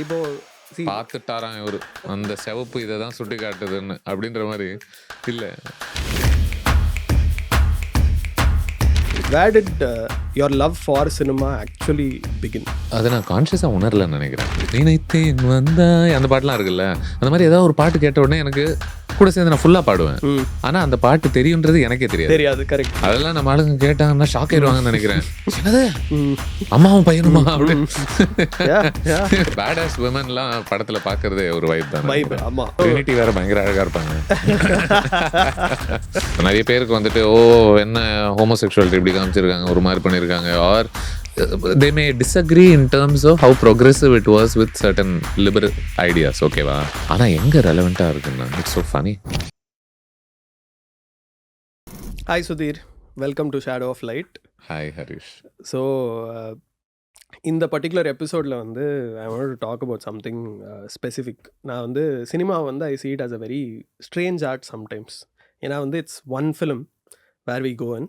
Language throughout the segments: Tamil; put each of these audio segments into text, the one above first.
இப்போ see, பார்த்துட்டாராம் இவரு அந்த சிவப்பு இதை தான் சுட்டி காட்டுதுன்னு அப்படின்ற மாதிரி இல்லை. where did your love for cinema actually begin? அதை நான் கான்ஷியஸாக உணரலன்னு நினைக்கிறேன். நினைத்தேன் வந்தாய் அந்த பாட்டுலாம் இருக்குல்ல, அந்த மாதிரி ஏதாவது ஒரு பாட்டு கேட்ட உடனே எனக்கு கூட சேர்ந்து நான் ஃபுல்லாக பாடுவேன். ஆனால் அந்த பாட்டு தெரியுன்றது எனக்கே தெரியாது. தெரியாது, கரெக்ட். அதெல்லாம் நம்ம ஆளுங்க கேட்டாங்கன்னா ஷாக் ஆயிடுவாங்கன்னு நினைக்கிறேன். என்னது அம்மாவும் பையனுமா அப்படின்னு பேடாஸ் விமன்லாம் படத்துல பாக்குறதே ஒரு வைப் தான். வைப். ஆமா, ட்ரினிட்டி வேற பயங்கர அழகா இருப்பாங்க. நிறைய பேருக்கு வந்துட்டு ஓ என்ன ஹோமோசெக்சுவாலிட்டி இப்படி காமிச்சிருக்காங்க, ஒரு மாதிரி பண்ணியிருக்காங்க, R they may disagree in terms of how progressive it was with certain liberal ideas. ஓகேவா? ஆனா எங்க ரெலவெண்டா இருக்குன்னா it's so funny. Hi Sudhir, welcome to Shadow of Light. Hi Harish. So இந்த பர்டிகுலர் எபிசோடில் வந்து I want to talk about something specific. நான் வந்து சினிமா வந்து ஐ see it as a very strange art sometimes. ஏன்னா வந்து it's one film where we go in,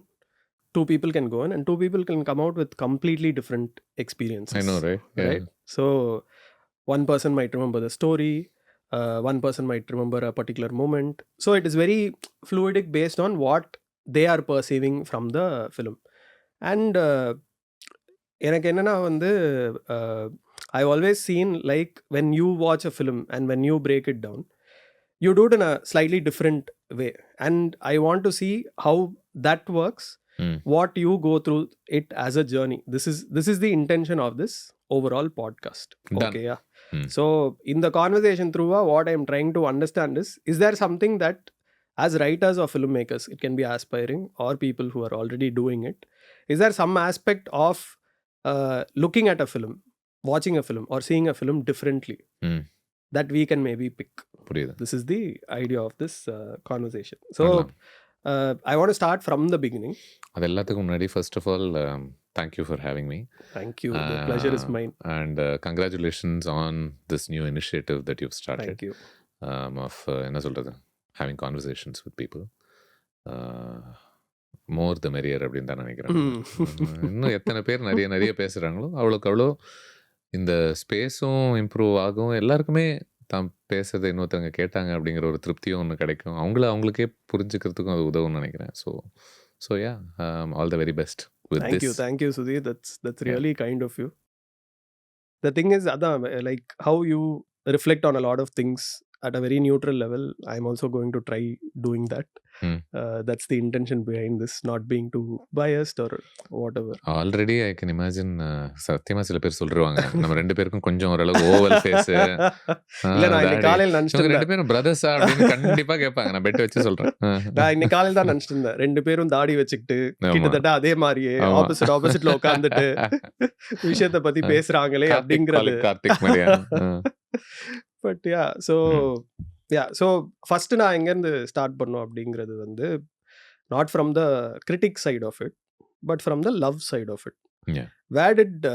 two people can go in and two people can come out with completely different experiences. I know, right? Yeah. Right? So one person might remember the story, one person might remember a particular moment. So it is very fluidic based on what they are perceiving from the film. And எனக்கு என்னன்னா வந்து I've always seen like when you watch a film and when you break it down, you do it in a slightly different way. And I want to see how that works, what you go through it as a journey. This is the intention of this overall podcast. Done. Okay, yeah. So in the conversation through what I'm trying to understand is there something that as writers or filmmakers, it can be aspiring or people who are already doing it, is there some aspect of looking at a film, watching a film or seeing a film differently that we can maybe pick? This is the idea of this conversation. So I want to start from the beginning. அது எல்லாத்துக்கும் முன்னாடி first of all thank you for having me. Thank you. The pleasure is mine. And congratulations on this new initiative that you've started. Thank you. Of என்ன சொல்றது, having conversations with people. More the merrier அப்படின்னு தான் நினைக்கிறேன். இன்னும் எத்தனை பேர் நிறைய பேசுகிறாங்களோ அவ்வளோக்கு அவ்வளோ இந்த ஸ்பேஸும் இம்ப்ரூவ் ஆகும். எல்லாருக்குமே தான் பேசுறதை இன்னொருத்தவங்க கேட்டாங்க அப்படிங்கிற ஒரு திருப்தியும் ஒன்று கிடைக்கும். அவங்களுக்கே புரிஞ்சுக்கிறதுக்கும் அது உதவும்னு நினைக்கிறேன். So yeah, all the very best with this. Thank you Sudhir, that's really kind of you. The thing is அதான் like how you reflect on a lot of things at a very neutral level. I'm also going to try doing that. That's the intention behind this, not being too biased or whatever. Already I can imagine சத்தியமா சில பேர் சொல்லிருவாங்க நம்ம ரெண்டு பேருக்கும் கொஞ்சம் ஓரளவு ஓவல் ஃபேஸ். இல்ல, நான் இன்னைக்கு காலையில் நினைச்சிட்டு ரெண்டு பேரும் பிரதர்ஸா அப்படின்னு கண்டிப்பா கேட்பாங்க. நான் பெட் வச்சு சொல்றேன். நான் இன்னைக்கு காலையில் தான் நினைச்சிட்டு இருந்தேன், ரெண்டு பேரும் தாடி வச்சுக்கிட்டு கிட்டத்தட்ட அதே மாதிரியே ஆப்போசிட்ல உட்காந்துட்டு விஷயத்தை பத்தி பேசுறாங்களே அப்படிங்கிறது. கார்த்திக் மாதிரியா? பட் யா, ஸோ ஃபஸ்ட்டு நான் எங்கேருந்து ஸ்டார்ட் பண்ணோம் அப்படிங்கிறது வந்து not from the critic side of it but from the love side of it. Where did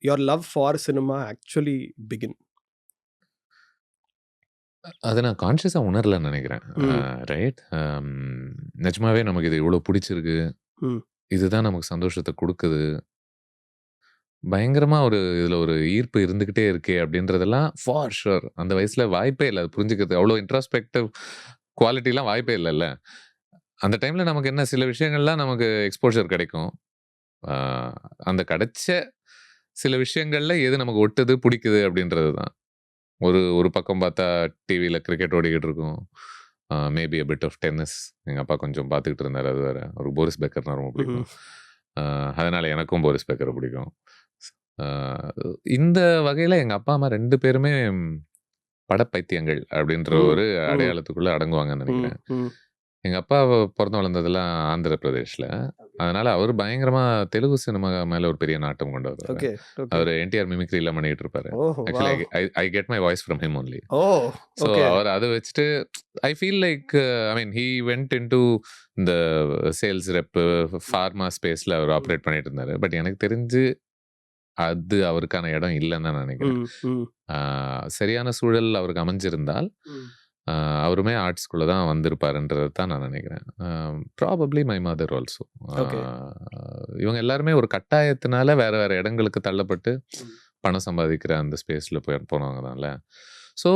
your love for cinema actually begin? அதை நான் கான்ஷியஸாக உணரலன்னு நினைக்கிறேன். ரைட், நிஜமாவே நமக்கு இது இவ்வளோ பிடிச்சிருக்கு, இதுதான் நமக்கு சந்தோஷத்தை கொடுக்குது, பயங்கரமாக இதில் ஒரு ஈர்ப்பு இருந்துக்கிட்டே இருக்கே அப்படின்றதெல்லாம் ஃபார் ஷுர் அந்த வயசில் வாய்ப்பே இல்லை. அது புரிஞ்சுக்கிறது அவ்வளோ இன்ட்ராஸ்பெக்டிவ் குவாலிட்டிலாம் வாய்ப்பே இல்லைல்ல. அந்த டைமில் நமக்கு என்ன சில விஷயங்கள்லாம் நமக்கு எக்ஸ்போஷர் கிடைக்கும். அந்த கிடைச்ச சில விஷயங்களில் எது நமக்கு ஒட்டுது பிடிக்குது அப்படின்றது தான். ஒரு பக்கம் பார்த்தா டிவியில் கிரிக்கெட் ஓடிக்கிட்டு இருக்கும், maybe a bit of tennis எங்கள் அப்பா கொஞ்சம் பார்த்துக்கிட்டு இருந்தார். அது வேறு. ஒரு போரிஸ் பெக்கர்னா ரொம்ப பிடிக்கும், அதனால் எனக்கும் போரிஸ் பெக்கரை பிடிக்கும். இந்த வகையில் எங்கள் அப்பா அம்மா ரெண்டு பேருமே படப்பைத்தியங்கள் அப்படின்ற ஒரு அடையாளத்துக்குள்ளே அடங்குவாங்கன்னு நினைக்கிறேன். எங்கள் அப்பா பிறந்து வளர்ந்ததெல்லாம் ஆந்திர பிரதேஷில், அதனால் அவர் பயங்கரமாக தெலுங்கு சினிமா மேலே ஒரு பெரிய நாட்டம் கொண்டவர். அவர் என்டிஆர் மிமிக்ரிலாம் பண்ணிகிட்டு இருப்பார். Actually I get my voice from him only. So அவர் அதை வச்சுட்டு I feel like I mean he went in to இந்த சேல்ஸ் ரெப்பு ஃபார்மா ஸ்பேஸில் அவர் ஆப்ரேட் பண்ணிட்டு இருந்தார். பட் எனக்கு தெரிஞ்சு அது அவருக்கான இடம் இல்லைன்னு தான் நினைக்கிறேன். சரியான சூழல் அவருக்கு அமைஞ்சிருந்தால் அவருமே ஆர்ட்ஸ்குள்ளே தான் வந்திருப்பாருன்றது தான் நான் நினைக்கிறேன். Probably my mother also. இவங்க எல்லாருமே ஒரு கட்டாயத்தினால வேற வேற இடங்களுக்கு தள்ளப்பட்டு பணம் சம்பாதிக்கிற அந்த ஸ்பேஸில் போனவங்க தான்ல. ஸோ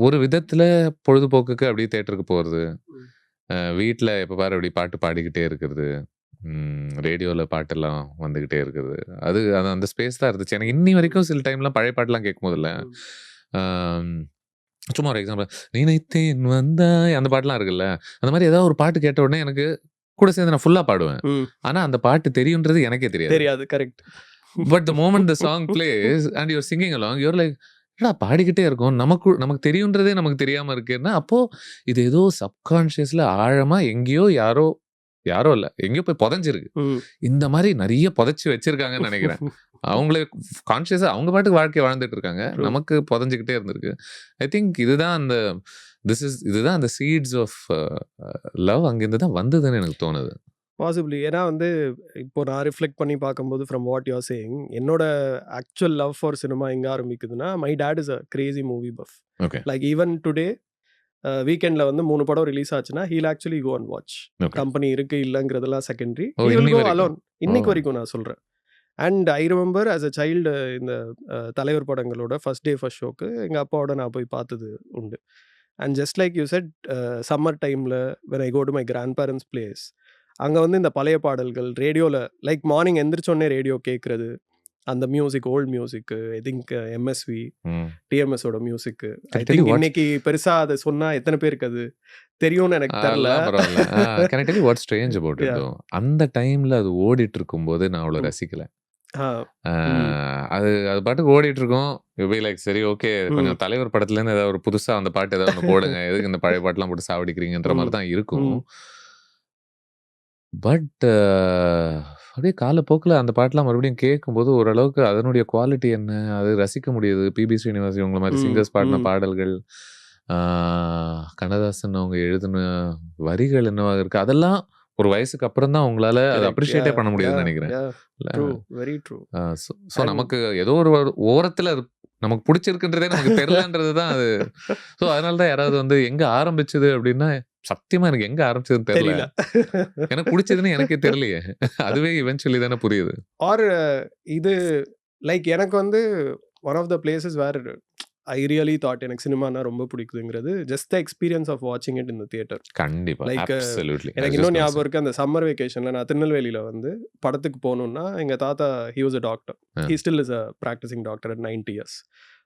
ஒரு விதத்தில் பொழுதுபோக்குக்கு அப்படியே தேட்டருக்கு போகிறது, வீட்டில் எப்போ பாரு அப்படி பாட்டு பாடிக்கிட்டே இருக்கிறது, ரேடியோவில் பாட்டெல்லாம் வந்துக்கிட்டே இருக்குது. அது அது அந்த ஸ்பேஸ் தான் இருந்துச்சு எனக்கு. இன்னி வரைக்கும் சில டைம்லாம் பழைய பாட்டெலாம் கேட்கும் போதில்ல, சும்மா ஒரு எக்ஸாம்பிள், நினைத்தேன் வந்தாய் அந்த பாட்டுலாம் இருக்குல்ல, அந்த மாதிரி ஏதாவது ஒரு பாட்டு கேட்ட உடனே எனக்கு கூட சேர்ந்து நான் ஃபுல்லாக பாடுவேன். ஆனால் அந்த பாட்டு தெரியுன்றது எனக்கே தெரியாது. Correct. But the moment the song plays and you're singing along, you're like என்னடா பாடிக்கிட்டே இருக்கும், நமக்கு தெரியுன்றதே நமக்கு தெரியாம இருக்குன்னா, அப்போ இது ஏதோ சப்கான்ஷியஸ்ல ஆழமா எங்கேயோ யாரோ இல்ல எங்கேயோ போய் புதைஞ்சிருக்கு. இந்த மாதிரி நிறைய புதைச்சி வச்சிருக்காங்கன்னு நினைக்கிறேன். அவங்களே கான்ஷியஸா அவங்க பாட்டுக்கு வாழ்க்கை வாழ்ந்துட்டு இருக்காங்க, நமக்கு புதைஞ்சுக்கிட்டே இருந்திருக்கு. ஐ திங்க் இதுதான் அந்த சீட்ஸ் ஆஃப் லவ் அங்கிருந்து தான் வந்ததுன்னு எனக்கு தோணுது. பாசிபிளி. ஏன்னா வந்து இப்போ நான் ரிஃப்ளெக்ட் பண்ணி பார்க்கும்போது from what you are saying, என்னோட ஆக்சுவல் லவ் ஃபார் சினிமா எங்கே ஆரம்பிக்குதுன்னா, my dad is a crazy movie buff. Okay. Like even today வீக்கெண்டில் வந்து 3 படம் ரிலீஸ் ஆச்சுன்னா he'll actually go and watch. Company இருக்கு இல்லைங்கிறதெல்லாம் செகண்டரி, அலோன். இன்னைக்கு வரைக்கும் நான் சொல்கிறேன். And I remember as a child இந்த தலைவர் படங்களோட ஃபர்ஸ்ட் டே ஃபர்ஸ்ட் ஷோக்கு எங்கள் அப்பாவோட நான் போய் பார்த்தது உண்டு. And just like you said, summer டைமில் when I go to my grandparents place, அங்கே வந்து இந்த பழைய பாடல்கள் ரேடியோவில், லைக் மார்னிங் எந்திரிச்சோடனே ரேடியோ கேட்குறது, அந்த music, old music, I think MSV டிஎம்எஸோட மியூசிக்கு. ஐ திங்க் இன்னைக்கு பெருசாக அதை சொன்னால் எத்தனை பேருக்கு அது தெரியும்னு எனக்கு தெரியல. வாட் ஸ்ட்ரேஞ்ச் அபௌட் இட், அந்த டைமில் அது ஓடிட்டு இருக்கும்போது நான் அவ்வளோ ரசிக்கல. அது பாட்டுக்கு ஓடிட்டு இருக்கோம். லைக் சரி ஓகே, கொஞ்சம் தலைவர் படத்துலேருந்து ஏதாவது ஒரு புதுசாக அந்த பாட்டு ஏதாவது ஒன்று போடுங்க, எதுக்கு இந்த பழைய பாட்டுலாம் போட்டு சாவடிக்கிறீங்கன்ற மாதிரி தான் இருக்கும். பட் அப்படியே காலப்போக்கில் அந்த பாட்டெலாம் மறுபடியும் கேட்கும்போது ஓரளவுக்கு அதனுடைய குவாலிட்டி என்ன அது ரசிக்க முடியுது. பிபி ஸ்ரீனிவாஸ் இவங்க மாதிரி சிங்கர்ஸ் பாடின பாடல்கள், கண்ணதாசன் அவங்க எழுதின வரிகள் என்னவாக இருக்கு, அதெல்லாம் ஒரு வயசுக்கு அப்புறம் தான் உங்களால அதை அப்ரிஷியேட்டே பண்ண முடியுதுன்னு நினைக்கிறேன். ஸோ நமக்கு ஏதோ ஒரு ஓரத்தில் அது நமக்கு பிடிச்சிருக்குன்றதே நமக்கு தெரியலன்றது தான் அது. ஸோ அதனால தான் யாராவது வந்து எங்க ஆரம்பிச்சது அப்படின்னா, சத்தியமா எனக்கு எங்க ஆரம்பிச்சதுன்னு தெரியல. எனக்கு பிடிச்சதுன்னு எனக்கே தெரியலையே. அதுவே இவென்ச்சுவலி தானே புரியுது. ஆர் இது லைக் எனக்கு வந்து one of the places where I really thought எனக்கு சினிமானா ரொம்ப பிடிக்குதுங்கிறது ஜஸ்ட் த எக்ஸ்பீரியன்ஸ் ஆஃப் வாட்சிங் இட் இன் த தியேட்டர். கண்டிப்பா, லைக் அப்சல்யூட்லி. எனக்கு இன்னும் ஞாபகம் இருக்கு, அந்த சம்மர் வெக்கேஷன்ல நான் திருநெல்வேலியில வந்து படத்துக்கு போகணும்னா, எங்க தாத்தா he was a doctor, he still is a practising doctor at 90 years.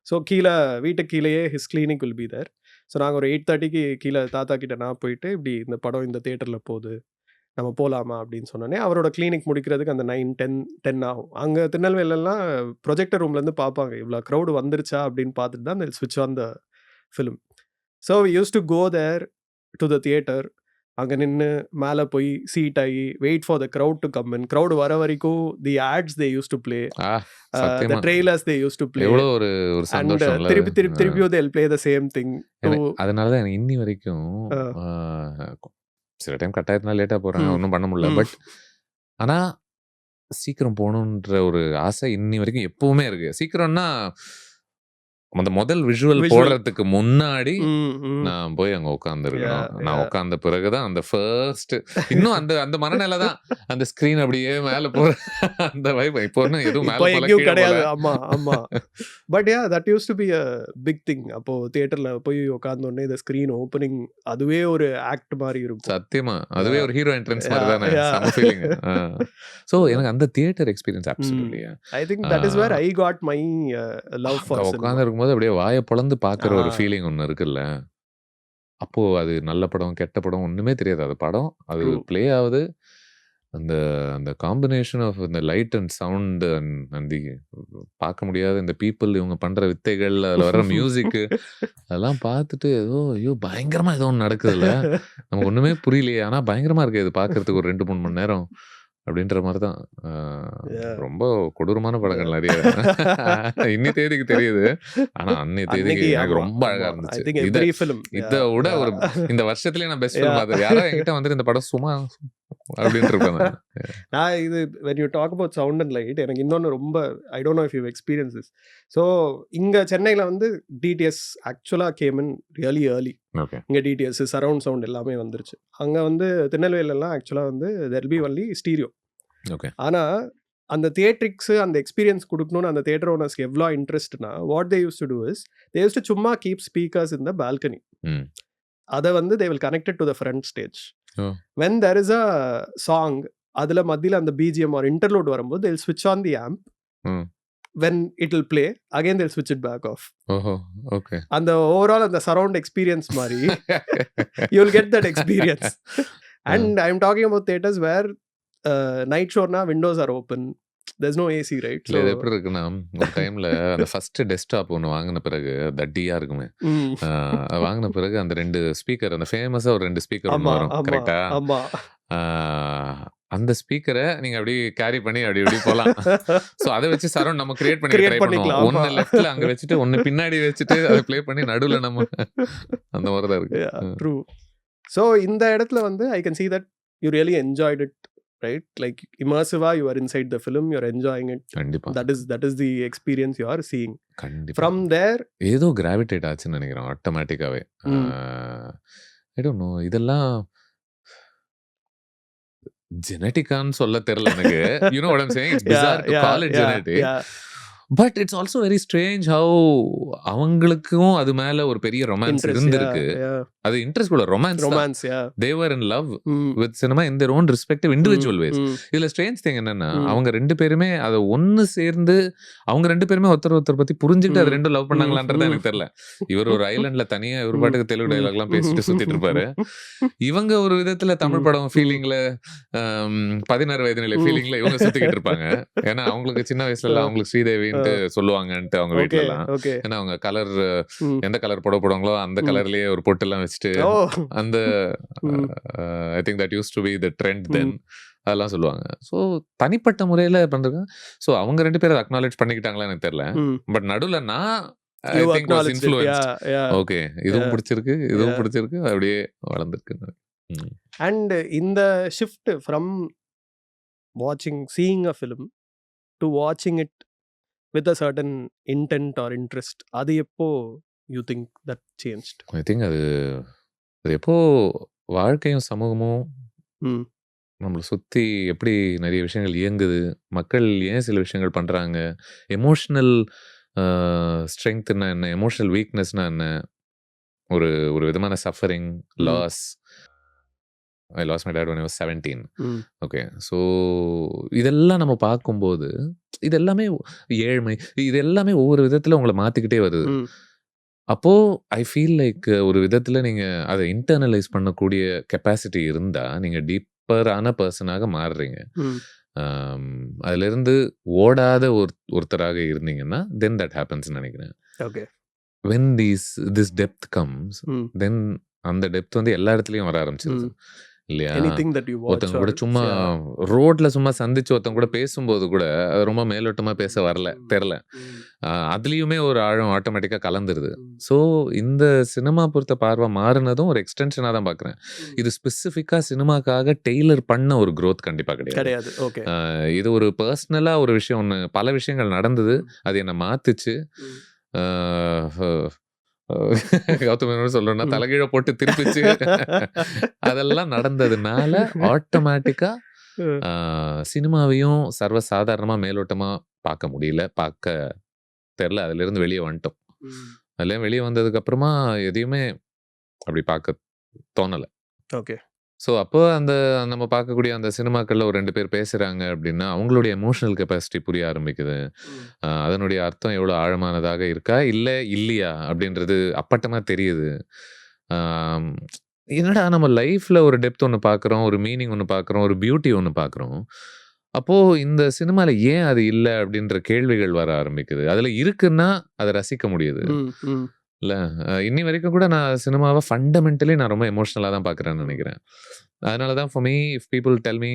So கீழே வீட்டுக்கு கீழேயே his clinic will be there. So நாங்கள் ஒரு 8:30க்கு கீழே தாத்தா கிட்ட நான் போயிட்டு, இப்படி இந்த படம் இந்த தியேட்டரில் போகுது, நம்ம போகலாமா அப்படின்னு சொன்னோன்னே, அவரோட கிளினிக் முடிக்கிறதுக்கு அந்த 9-10 ஆகும். அங்கே திருநெல்வேலிலாம் ப்ரொஜெக்டர் ரூம்லேருந்து பார்ப்பாங்க, இவ்வளோ க்ரௌடு வந்துருச்சா அப்படின்னு பார்த்துட்டு தான் அந்த ஸ்விட்ச் on the film. So we use to go there to the theatre. அங்கே நின்று மேலே போய் சீட் ஆகி wait for the crowd to come in. Crowd வர வரைக்கும் the ads they use to play, the trailers they use to play. ஒரு சந்தோஷம். திருப்பியும் they'll play the same thing. அதனால தான் எனக்கு இன்னி வரைக்கும் சில டைம் கட்டாயத்தினால லேட்டாக போகிறாங்க, ஒன்றும் பண்ண முடியல. பட் ஆனால் சீக்கிரம் போகணுன்ற ஒரு ஆசை இன்னி வரைக்கும் எப்பவுமே இருக்கு. சீக்கிரம்னா அந்த முதல் விஷுவல் போடுறதுக்கு முன்னாடி நான் போய் அங்க உட்காந்துருக்கணும். நான் உட்கார்ந்த பிறகுதான் அந்த ஃபர்ஸ்ட் இன்னும் அந்த மனநிலை தான். அந்த ஸ்கிரீன் அப்படியே மேல போற அந்த வைப் இப்போ எதுவும் மேல கிடையாது. ஆமா ஆமா. But yeah that use to be a big thing. அப்போ தியேட்டர்ல போய் உட்கார்ந்த உடனே இந்த ஸ்கிரீன் ஓப்பனிங் அதுவே ஒரு ஆக்ட் மாதிரி இருக்கும். சத்தியமா அதுவே ஒரு ஹீரோ என்ட்ரன்ஸ் மாதிரி தானே. செம ஃபீலிங். சோ எனக்கு அந்த theatre experience absolutely. I think that is where I got my love for cinema. உட்கார்ந்து போது அப்படியே வாயை பொளந்து பார்க்குற ஒரு ஃபீலிங் ஒன்று இருக்குல்ல. அப்போ அது நல்ல படம் கெட்ட படம் ஒன்றுமே தெரியாது. அது படம் அது ப்ளே ஆகுது. அந்த அந்த காம்பினேஷன் ஆஃப் இந்த லைட் அண்ட் சவுண்டு அண்ட் பார்க்க முடியாத இந்த பீப்புள் இவங்க பண்ணுற வித்தைகள், அதில் வர மியூசிக்கு அதெல்லாம் பார்த்துட்டு ஏதோ ஐயோ பயங்கரமாக ஏதோ ஒன்று நடக்குதுல்ல, நமக்கு ஒன்றுமே புரியலையே, ஆனால் பயங்கரமாக இருக்குது இது பார்க்குறதுக்கு ஒரு 2-3 மணி நேரம் அப்படின்ற மாதிரி தான். ரொம்ப கொடூரமான படங்கள் நிறைய இன்னி தேதிக்கு தெரியுது. ஆனா அன்னைய தேதிக்கு எனக்கு ரொம்ப அழகா இருந்துச்சு. இதை விட ஒரு இந்த வருஷத்துலயே நான் பெஸ்ட் ஃபிலிம் பார்த்தது. யாரோ என்கிட்ட வந்து இந்த படம் சும்மா அப்படின்ட்டு இருப்பேன் நான். இது when you talk about sound and light, எனக்கு இன்னொன்று ரொம்ப I don't know if you've experienced this. So இங்கே சென்னையில் வந்து டிடிஎஸ் ஆக்சுவலாக கேம் இன் ரியலி ஏர்லி. இங்கே டிடிஎஸ் சரவுண்ட் சவுண்ட் எல்லாமே வந்துருச்சு. அங்கே வந்து திருநெல்வேலியெல்லாம் ஆக்சுவலாக வந்து there will be only stereo. ஆனால் அந்த தியேட்ரிக்ஸ் அந்த எக்ஸ்பீரியன்ஸ் குடுக்கணும்னு அந்த தியேட்டர் ஓனர்ஸ்க்கு எவ்வளோ இன்ட்ரெஸ்ட்னா, what they use to do is, they use to சும்மா keep speakers in the balcony. Hmm. அத வந்து they will connect it to the front stage. Oh! When there is a song, அதுல மத்தியில அந்த பிஜிஎம் ஆர் இன்டர்லூட் வரும்போது தே வில் ஸ்விட்ச் on the amp. Hmm. When it will play, again they'll switch it back off. ஓஹோ! ஓகே. அந்த ஓவரால் அந்த சரவுண்ட் எக்ஸ்பீரியன்ஸ் மாரி you will get that experience. And I'm talking about theaters where night show na windows are open. There's no AC, right? இல்ல இது எப்படி இருக்குன்னா, ஒரு டைம்ல அந்த ஃபர்ஸ்ட் டெஸ்க்டாப் ஒண்ணு வாங்குன பிறகு தட்டியா இருக்குமே. ம். அது வாங்குன பிறகு அந்த 2 ஸ்பீக்கர், அந்த ஃபேமஸா ஒரு 2 ஸ்பீக்கர் ஒண்ணு ஆமா, வரும். ஆமா, கரெக்ட்டா? ஆமா. ஆ அந்த ஸ்பீக்கர நீங்க அப்படியே கேரி பண்ணி அப்படி இப்படி போலாம். சோ அத வச்சு சரவுண்ட் நம்ம கிரியேட் பண்ணி Create ட்ரை பண்ணுவோம். பண்ணிக்கலாம், ஆமா. ஒண்ணு லெஃப்ட்ல அங்க வச்சுட்டு, ஒண்ணு பின்னாடி வச்சுட்டு அத ப்ளே பண்ணி நடுவுல நம்ம அந்த மாரி தான் இருக்கு. Yeah, true. So இந்த இடத்துல வந்து I can see that you really enjoyed it, right? Like immersive-ஆ you are inside the film, you are enjoying it. கண்டிப்பா. That is the experience you are seeing. கண்டிப்பா. From there, ஏதோ கிராவிடேட் ஆச்சுன்னு நினைக்கிறேன் ஆட்டோமேட்டிக்காவே. ம். ஐ டோன்ட் நோ, இதெல்லாம் ஜெனடிக்கான்னு சொல்ல தெரியல எனக்கு. You know what I'm saying? It's bizarre to call it ஜெனடிக். yeah. But it's also very strange how அவங்களுக்கும் அது மேல ஒரு பெரிய ரொமான்ஸ் Interest, இருந்திருக்கு. yeah. அது இன்ட்ரெஸ்ட் கூட ரொமான்ஸ் தான். Romance, yeah. They were in love hmm. With cinema in their own respective individual ways. Hmm. இதுல ஸ்ட்ரேஞ்ச் திங் என்னன்னா, ம். அவங்க 2 பேருமே அதை ஒன்னு சேர்ந்து அவங்க 2 பேருமே ஒருத்தர் பத்தி புரிஞ்சுக்கிட்டு அது ம். 2 லவ் பண்ணாங்களான்றது ம். எனக்கு தெரியல. இவர் ஒரு ஐலண்ட்ல தனியா இவர் ம். பாட்டுக்கு தெலுங்கு ம். டைலாக் எல்லாம் பேசிட்டு சுத்திட்டு இருப்பாரு. இவங்க ஒரு விதத்துல தமிழ் ம். படம் ம். ஃபீலிங்ல 16 வயது நிலை ம். ஃபீலிங்ல இவங்க சுத்திக்கிட்டு இருப்பாங்க. ஏன்னா அவங்களுக்கு சின்ன வயசுல எல்லாம் அவங்களுக்கு ஸ்ரீதேவின்ட்டு சொல்லுவாங்கன்ட்டு அவங்க வீட்ல Okay, எல்லாம். okay. ஏன்னா அவங்க கலர் ம். எந்த கலர் புடவை போடுவாங்களோ அந்த ம். கலர்லயே ஒரு பொட்டு எல்லாம் வச்சுட்டு Oh. அந்த hmm. I think that use to be the trend then. Hmm. அதெல்லாம் சொல்லுவாங்க. ஸோ தனிப்பட்ட முறையில பண்றாங்க. ஸோ அவங்க 2 பேரும் அக்னாலேஜ் பண்ணிக்கிட்டாங்களா எனக்கு தெரியல. ம். பட் நடுவுல நான் ஐ You think was acknowledged it. Influenced. Yeah, yeah, okay, இதுவும் yeah, பிடிச்சிருக்கு, இதுவும் yeah. பிடிச்சிருக்கு, அப்படியே வளர்ந்துருக்கு. And இந்த shift from seeing a film to watching it with a certain intent or interest, அது எப்போ you think that changed? I think அது எப்போ வாழ்க்கையும் சமூகமும் ம். நம்மளை சுற்றி எப்படி நிறைய விஷயங்கள் இயங்குது, மக்கள் ஏன் சில விஷயங்கள் பண்ணுறாங்க, எமோஷ்னல் ஸ்ட்ரென்த்னா என்ன, எமோஷ்னல் வீக்னஸ்னா என்ன, ஒரு ஒரு விதமான சஃபரிங், ம். Loss. I loss my dad when I was 17. ம். ஓகே, ஸோ இதெல்லாம் நம்ம பார்க்கும்போது இது எல்லாமே ஏழ்மை, இது எல்லாமே ஒவ்வொரு விதத்தில் உங்களை மாற்றிக்கிட்டே வருது. ம். அப்போது ஐ ஃபீல் லைக் ஒரு விதத்தில் நீங்கள் அதை இன்டர்னலைஸ் பண்ணக்கூடிய கெப்பாசிட்டி இருந்தால் நீங்கள் டீப்பரான பர்சனாக மாறுறீங்க. ம். அதிலிருந்து ஓடாத ஒருத்தராக இருந்தீங்கன்னா தென் தட் ஹேப்பன்ஸ் நினைக்கிறேன். Okay. when this depth comes, ம். then அந்த டெப்த் வந்து எல்லா இடத்துலையும் வர ஆரம்பிச்சிருது ம். இல்லையா? Anything that you watch ஒருத்தங்க கூட or சும்மா yeah. ரோட்ல சும்மா சந்திச்சு ஒருத்தங்க கூட பேசும்போது கூட அது ரொம்ப மேலோட்டமா பேச வரல, ம். தெரில. ம். அதுலேயுமே ஒரு ஆழம் ஆட்டோமேட்டிக்காக கலந்துருது. ம். ஸோ இந்த சினிமா பொறுத்த பார்வை மாறினதும் ஒரு எக்ஸ்டென்ஷனாக தான் பார்க்குறேன். ம். இது ஸ்பெசிஃபிக்காக சினிமாக்காக டெய்லர் பண்ண ஒரு growth கண்டிப்பாக கிடையாது. கிடையாது. ஓகே. இது ஒரு பர்சனலாக ஒரு விஷயம், ஒன்று பல விஷயங்கள் நடந்தது, ம். அது என்னை மாத்துச்சு. ம். கௌதம் சொல்லணும்னா ம். தலைகீழ போட்டு திருப்பிச்சு. அதெல்லாம் நடந்ததுனால ஆட்டோமேட்டிக்கா சினிமாவையும் சர்வசாதாரணமா மேலோட்டமா பார்க்க முடியல, பார்க்க தெரியல. அதுல இருந்து வெளியே வந்துட்டோம். ம். அதுல வெளியே வந்ததுக்கு அப்புறமா எதையுமே அப்படி பார்க்க தோணல. ஓகே. ஸோ அப்போ அந்த நம்ம பார்க்கக்கூடிய அந்த சினிமாக்கள்ல ஒரு 2 பேர் பேசுறாங்க அப்படின்னா அவங்களுடைய எமோஷனல் கெப்பாசிட்டி புரிய ஆரம்பிக்குது. ம். அதனுடைய அர்த்தம் எவ்வளோ ஆழமானதாக இருக்கா இல்லை இல்லையா அப்படின்றது அப்பட்டமா தெரியுது. ஆம், என்னடா நம்ம லைஃப்ல ஒரு டெப்த் ஒன்று பார்க்குறோம், ஒரு மீனிங் ஒன்று பார்க்குறோம், ஒரு பியூட்டி ஒன்று பார்க்குறோம். அப்போ இந்த சினிமால ஏன் அது இல்லை அப்படின்ற கேள்விகள் வர ஆரம்பிக்குது. அதுல இருக்குன்னா அதை ரசிக்க முடியுது ம். ம். இல்ல. இன்னி வரைக்கும் கூட நான் சினிமாவை ஃபண்டமெண்டலி நான் ரொம்ப எமோஷ்னலாக தான் பார்க்குறேன்னு நினைக்கிறேன். அதனால தான் for me if people tell me,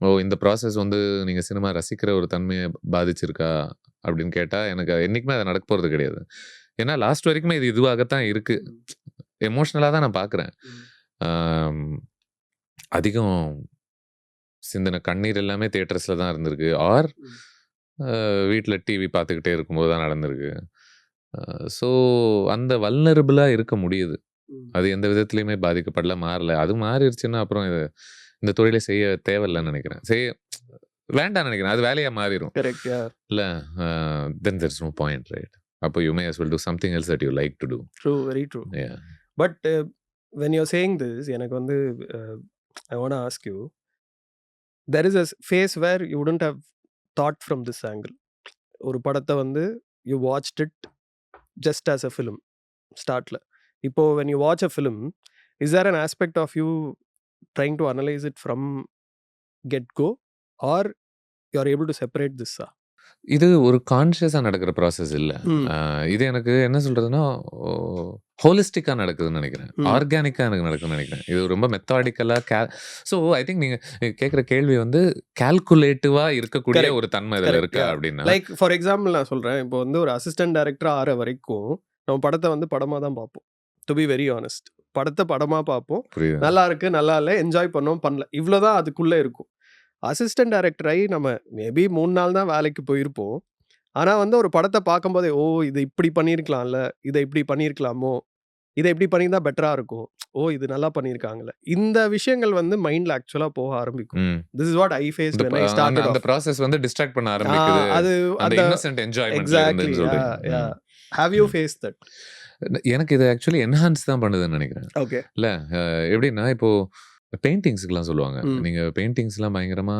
oh இந்த ப்ராசஸ் வந்து நீங்கள் சினிமா ரசிக்கிற ஒரு தன்மையை பாதிச்சிருக்கா அப்படின்னு கேட்டால் எனக்கு என்றைக்குமே அது நடக்க போகிறது கிடையாது. ஏன்னா லாஸ்ட் வரைக்குமே இது இதுவாகத்தான் இருக்குது. எமோஷ்னலாக தான் நான் பார்க்குறேன். அதிகம் சிந்தின கண்ணீர் எல்லாமே தியேட்டர்ஸில் தான் இருந்திருக்கு, ஆர் வீட்டில் டிவி பார்த்துக்கிட்டே இருக்கும்போது தான் நடந்திருக்கு. ஸோ அந்த வல்னரபிளாக இருக்க முடியுது. ம். அது எந்த விதத்துலையுமே பாதிக்கப்படல, மாறல. அது மாறிடுச்சுன்னா அப்புறம் இந்த தொழிலை செய்ய தேவையில்லைன்னு நினைக்கிறேன். வேண்டாம்னு நினைக்கிறேன். அது வேலையா மாறிரும். கரெக்ட். யா. இல்ல then there's no point, right? அப்போ you may as well do something else that you like to do. True, very true. Yeah. But when you're saying this, எனக்கு வந்து I want to ask you, there is a phase where you wouldn't have thought from this angle. ஒரு படத்தை வந்து you watched it just as a film ஸ்டார்ட்ல. இப்போ when you watch a film, is there an aspect of you trying to analyze it from get go, or you are able to separate this? இது ஒரு கான்ஷியஸா நடக்கிற ப்ராசஸ் இல்ல. ம். இது எனக்கு என்ன சொல்றதுன்னா, ஹோலிஸ்டிக்கா நடக்குதுன்னு நினைக்கிறேன். ம். ஆர்கானிக்கா எனக்கு நடக்குதுன்னு நினைக்கிறேன். இது ரொம்ப மெத்தாடிக்கலா ஸோ ஐ திங்க் நீங்க கேட்குற கேள்வி வந்து கால்குலேட்டிவா இருக்கக்கூடிய Correct. ஒரு தன்மை இதில் Correct. இருக்கா Yeah. அப்படின்னா, லைக் ஃபார் எக்ஸாம்பிள் நான் சொல்றேன். இப்போ வந்து ஒரு அசிஸ்டன்ட் டைரக்டர் ஆற வரைக்கும் நம்ம படத்தை வந்து படமா தான் பார்ப்போம். டு பி வெரி ஆனஸ்ட், படத்தை படமா பார்ப்போம். புரியுது. நல்லா இருக்கு, நல்லா இல்லை, என்ஜாய் பண்ணோம், பண்ணல, இவ்வளோதான் அதுக்குள்ள இருக்கும். அசிஸ்டன்ட் டைரக்டர் ஆகி நம்ம மேபி 3 நாள் தான் வேலைக்கு போயிருப்போம். ஆனா வந்து ஒரு படத்தை பார்க்கும்போதே, ஓ இது இப்படி பண்ணியிருக்கலாம்ல, இதை இப்படி பண்ணியிருக்கலாமோ, இதை இப்படி பண்ணியிருந்தா பெட்டரா இருக்கும், ஓ இது நல்லா பண்ணியிருக்காங்கல்ல, இந்த விஷயங்கள் வந்து மைண்ட்ல ஆக்சுவலா போக ஆரம்பிக்கும். ம். This is what I faced when I அந்த started அந்த off. ப்ராசஸ் வந்து டிஸ்ட்ராக்ட் பண்ண ஆரம்பிக்குது. அது அந்த அந்த இன்னசென்ட் என்ஜாய்மெண்ட்ல எக்ஸாக்ட்லி. இருந்துன்னு சொல்றீங்க. Have you face that? எனக்கு இது ஆக்சுவலி என்ஹான்ஸ் தான் பண்ணுதுன்னு நினைக்கிறேன். ஓகே. இல்ல எப்படின்னா, இப்போ பெயிண்டிங்ஸ்க்குலாம் சொல்லுவாங்க. ம். நீங்க பெயிண்டிங்ஸ்லாம் பயங்கரமா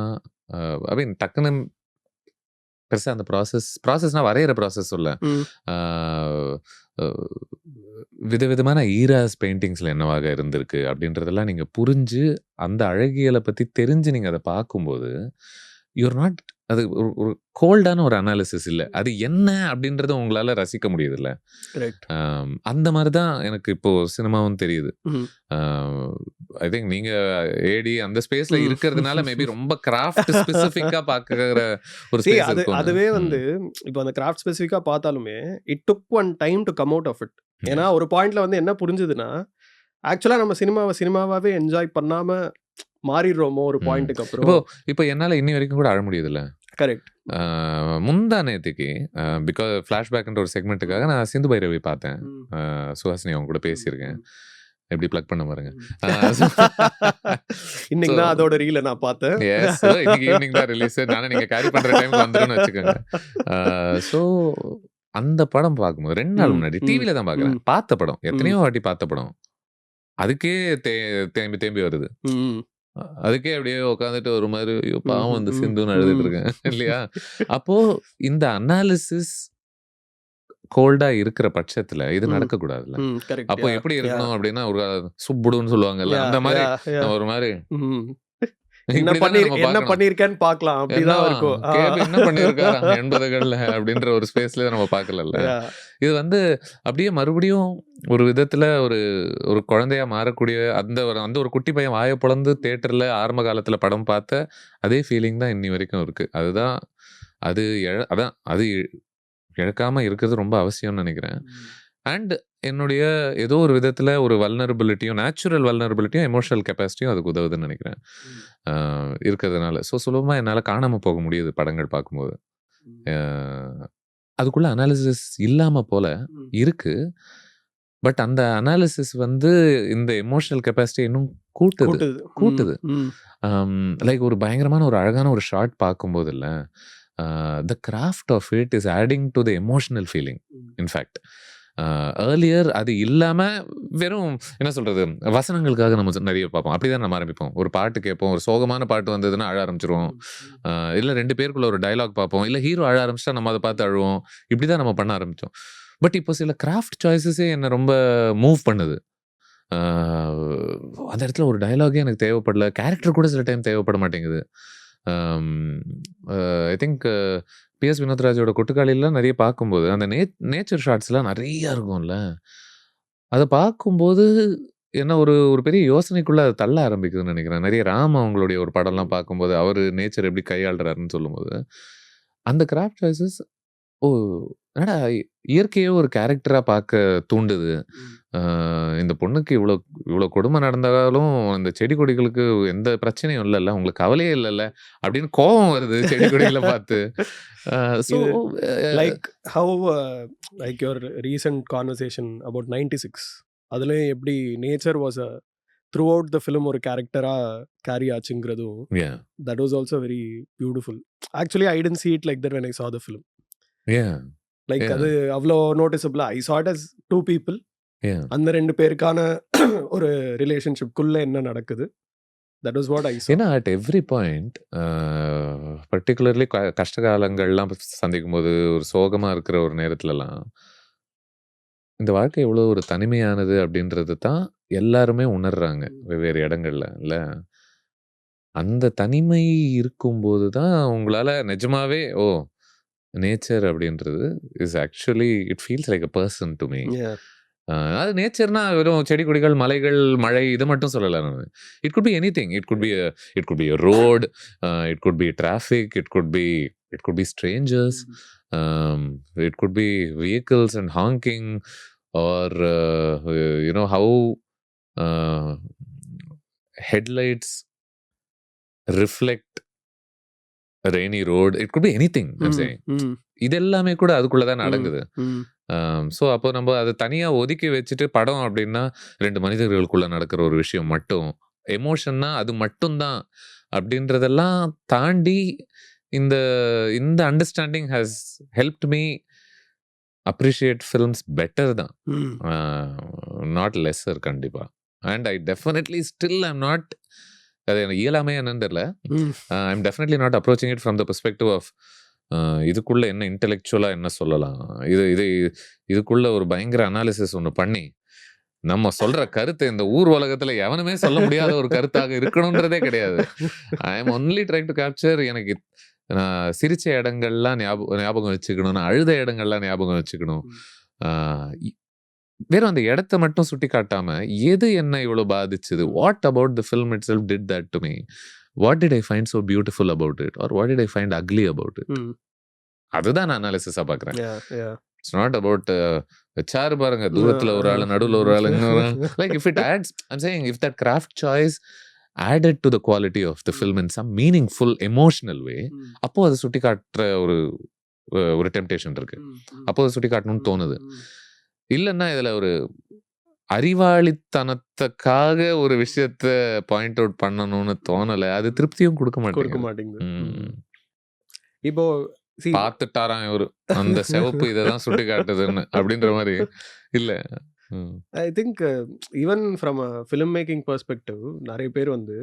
ஐ மீன் டக்குன்னு பெருசா அந்த ப்ராசஸ்னா வரைகிற ப்ராசஸ் சொல்ல, ம். விதவிதமான ஈராஸ் பெயிண்டிங்ஸ்ல என்னவாக இருந்திருக்கு அப்படின்றதெல்லாம் நீங்க புரிஞ்சு அந்த அழகியலை பத்தி தெரிஞ்சு நீங்க அதை பார்க்கும்போது, யூஆர் நாட், அது ஒரு கோல்டான ஒரு அனாலிசிஸ் இல்லை, அது என்ன அப்படின்றத உங்களால ரசிக்க முடியுதுல்ல. கரெக்ட். அந்த மாதிரி தான் எனக்கு இப்போ சினிமாவும் தெரியுது. ம். ஐ திங்க் நீங்க ஏடி அந்த ஸ்பேஸ்ல ம். இருக்கிறதுனால மேபி ரொம்ப கிராஃப்ட் ஸ்பெசிஃபிக்கா பார்க்குற ஒரு See, ஸ்பேஸ் இருக்கும். அதுவே வந்து இப்போ அந்த கிராஃப்ட் ஸ்பெசிஃபிக்கா பார்த்தாலுமே it took one time to come out of it. ஏன்னா ஒரு பாயிண்ட்ல வந்து என்ன புரிஞ்சுதுன்னா, ஆக்சுவலா நம்ம சினிமாவாவே என்ஜாய் பண்ணாம மாறிடுறோமோ ஒரு பாயிண்ட்டுக்கு அப்புறம். இப்போ என்னால இன்னி வரைக்கும் கூட அழ முடியுதுல்ல. கரெக்ட். முந்தா நேத்துக்கு பிகாஸ் ஃபிளாஷ்பேக்ன்ற ஒரு செக்மெண்ட்டுக்காக நான் சிந்து பைரவி பார்த்தேன். சுஹாசினி அவங்க கூட பேசியிருக்கேன். எப்படி பிளக் பண்ண பாருங்க. இன்னைக்கு தான் அதோட ரீல நான் பார்த்தேன். எஸ், இன்னைக்கு ஈவினிங் தான் ரிலீஸ். நானே நீங்க கேரி பண்ற டைமுக்கு வந்துருன்னு வச்சுக்கோங்க. ஸோ அந்த படம் பார்க்கும்போது 2 நாள் முன்னாடி டிவில தான் பார்க்குறேன். பார்த்த படம், எத்தனையோ வாட்டி பார்த்த படம், அதுக்கே தேம்பி தேம்பி வருது. அதுக்கே அப்படியே உட்காந்துட்டு ஒரு மாதிரி பாவம் வந்து சிந்துன்னு அழுதுட்டு இருக்கேன் இல்லையா. அப்போ இந்த அனாலிசிஸ் கோல்டா இருக்கிற பட்சத்துல இது நடக்க கூடாதுல்ல. அப்போ எப்படி இருக்கணும் அப்படின்னா, ஒரு சுப்புடுன்னு சொல்லுவாங்கல்ல, அந்த மாதிரி ஒரு மாதிரி என்ன பண்ணிருக்கேன்னு பார்க்கலாம், அப்படிதான் இருக்கும். என்ன பண்ணிருக்காரு 80களில் அப்படின்ற ஒரு ஸ்பேஸ்ல நம்ம பார்க்கல. இது வந்து அப்படியே மறுபடியும் ஒரு விதத்துல ஒரு குழந்தையா மாறக்கூடிய அந்த ஒரு குட்டி பையன் வாயை பொளந்து தியேட்டர்ல ஆரம்ப காலத்துல படம் பார்த்த அதே ஃபீலிங் தான் இன்னி வரைக்கும் இருக்கு. அது இழக்காம இருக்கிறது ரொம்ப அவசியம்னு நினைக்கிறேன். அண்ட் என்னுடைய ஏதோ ஒரு விதத்துல ஒரு வல்னரபிலிட்டியும், நேச்சுரல் வல்னரபிலிட்டியும், எமோஷனல் கெப்பாசிட்டியும் அதுக்கு உதவுதுன்னு நினைக்கிறேன் இருக்கிறதுனால. ஸோ சுலபமா என்னால காணாம போக முடியுது படங்கள் பார்க்கும்போது. அதுக்குள்ள அனாலிசிஸ் இல்லாம போல இருக்கு. பட் அந்த அனாலிசிஸ் வந்து இந்த எமோஷனல் கெப்பாசிட்டி இன்னும் கூட்டுது. லைக் ஒரு பயங்கரமான ஒரு அழகான ஒரு ஷாட் பார்க்கும்போது இல்ல, the craft of it is adding to the emotional feeling. In fact, earlier அது இல்லாம வெறும் என்ன சொல்றது, வசனங்களுக்காக நம்ம நிறைய பார்ப்போம். அப்படிதான் நம்ம ஆரம்பிப்போம். ஒரு பாட்டு கேட்போம், ஒரு சோகமான பாட்டு வந்ததுன்னா அழ ஆரம்பிச்சிருவோம். இல்ல 2 பேருக்குள்ள ஒரு டயலாக் பார்ப்போம், இல்ல ஹீரோ அழ ஆரம்பிச்சிட்டா நம்ம அதை பார்த்து அழுவோம். இப்படிதான் நம்ம பண்ண ஆரம்பிச்சோம். பட் இப்போ சில கிராஃப்ட் சாய்ஸஸே என்ன ரொம்ப மூவ் பண்ணுது. அந்த இடத்துல ஒரு டயலாகே எனக்கு தேவைப்படல, கேரக்டர் கூட சில டைம் தேவைப்பட மாட்டேங்குது. ஐ திங்க் PS வினோத்ராஜோட கொட்டுக்காளிலாம் நிறைய பார்க்கும்போது அந்த நேச்சர் ஷாட்ஸ்லாம் நிறைய இருக்கும்ல, அதை பார்க்கும்போது என்ன ஒரு பெரிய யோசனைக்குள்ள அதை தள்ள ஆரம்பிக்குதுன்னு நினைக்கிறேன். நிறைய ராம் அவங்களுடைய ஒரு படம்லாம் பார்க்கும்போது அவர் நேச்சர் எப்படி கையாளுறாருன்னு சொல்லும்போது அந்த கிராஃப்ட் சாய்ஸஸ் என்னடா இயற்கையோ ஒரு கேரக்டரா பார்க்க தூண்டுது. இந்த பொண்ணுக்கு இவ்வளோ கொடுமை நடந்தாலும் இந்த செடி கொடிகளுக்கு எந்த பிரச்சனையும் இல்லைல்ல, உங்களுக்கு கவலையே இல்லைல்ல அப்படின்னு கோபம் வருது செடி கொடிகளை பார்த்து. Like how like your recent conversation about 96, அதுலேயும் எப்படி nature was a throughout the film ஒரு கேரக்டராக கேரி ஆச்சுங்கிறதும் Yeah. That was also very beautiful. Actually I tend see it like that when I saw the film. Yeah. Like Yeah. அது அவ்வளோ நோட்டிசபிளா ஐ saw it as two people. Yeah. அந்த 2 பேருக்கான ஒரு ரிலேஷன்ஷிப்குள்ள என்ன நடக்குது, that was what I saw. ஏன்னா அட் எவ்ரி பாயிண்ட் பர்டிகுலர்லி கஷ்டகாலங்கள்லாம் சந்திக்கும் போது ஒரு சோகமா இருக்கிற ஒரு நேரத்துலலாம் இந்த வாழ்க்கை எவ்வளோ ஒரு தனிமையானது அப்படின்றது தான் எல்லாருமே உணர்றாங்க வெவ்வேறு இடங்கள்ல இல்ல. அந்த தனிமை இருக்கும்போது தான் உங்களால நிஜமாவே நேச்சர் அப்படின்றது is actually it feels like a person to me. Yeah. அது நேச்சர்னா வெறும் செடி கொடிகள் மலைகள் மழை இது மட்டும் சொல்லல நான். It could be anything. It could be a road, it could be traffic, it could be strangers, it could be vehicles and honking, or how headlights reflect a rainy road. It could be anything, I'm saying. இது எல்லாமே கூட அதுக்குள்ளதான் நடக்குது. ஸோ அப்போ நம்ம அதை தனியா ஒதுக்கி வச்சுட்டு படம் அப்படின்னா 2 மனிதர்களுக்குள்ள நடக்கிற ஒரு விஷயம் மட்டும், எமோஷன்னா அது மட்டும்தான் அப்படின்றதெல்லாம் தாண்டி இந்த understanding has helped me appreciate films better தான், நாட் லெஸ்ஸர் கண்டிப்பா. And I definitely still I'm not, அது எனக்கு இயலாமே என்னன்னு தெரியல, I'm definitely not approaching it from the perspective of இதுக்குள்ள என்ன இன்டெலெக்சுவலா என்ன சொல்லலாம், இதுக்குள்ள ஒரு பயங்கர அனாலிசிஸ் ஒன்று பண்ணி நம்ம சொல்ற கருத்து இந்த ஊர் உலகத்துல எவனுமே சொல்ல முடியாத ஒரு கருத்தாக இருக்கணும்ன்றதே கிடையாது. ஐ am only trying to capture, எனக்கு நான் சிரிச்ச இடங்கள்லாம் ஞாபகம் வச்சுக்கணும், நான் அழுத இடங்கள்லாம் ஞாபகம் வச்சுக்கணும். வெறும் அந்த இடத்த மட்டும் சுட்டி காட்டாம எது என்ன இவ்வளவு பாதிச்சுது, what about the film itself did that to me, what did I find so beautiful about it, or what did I find ugly about it? அதுதான் நான் அனாலிசிஸா பாக்குறேன். It's not about சார் பாருங்க தூரத்துல ஒரு ஆளு நடுவுல ஒரு ஆளு இன்னொரு like if it adds, I'm saying if that craft choice added to the quality of the film in some meaningful emotional way, அப்போ அதை சுட்டி காட்டுற ஒரு டெம்டேஷன் இருக்கு, அப்போ அதை சுட்டி காட்டணும்னு தோணுது. இல்லைன்னா இதுல ஒரு அறிவாளித்தனத்துக்காக ஒரு விஷயத்த பாயிண்ட் அவுட் பண்ணணும்னு தோணல, அது திருப்தியும் கொடுக்க மாட்டேங்குது. இப்போ பார்த்துட்டாராம் இவரு அந்த சிவப்பு இததான் சுட்டி காட்டுதுன்னு அப்படின்ற மாதிரி இல்ல. I think even from a film making perspective நிறைய பேர் வந்து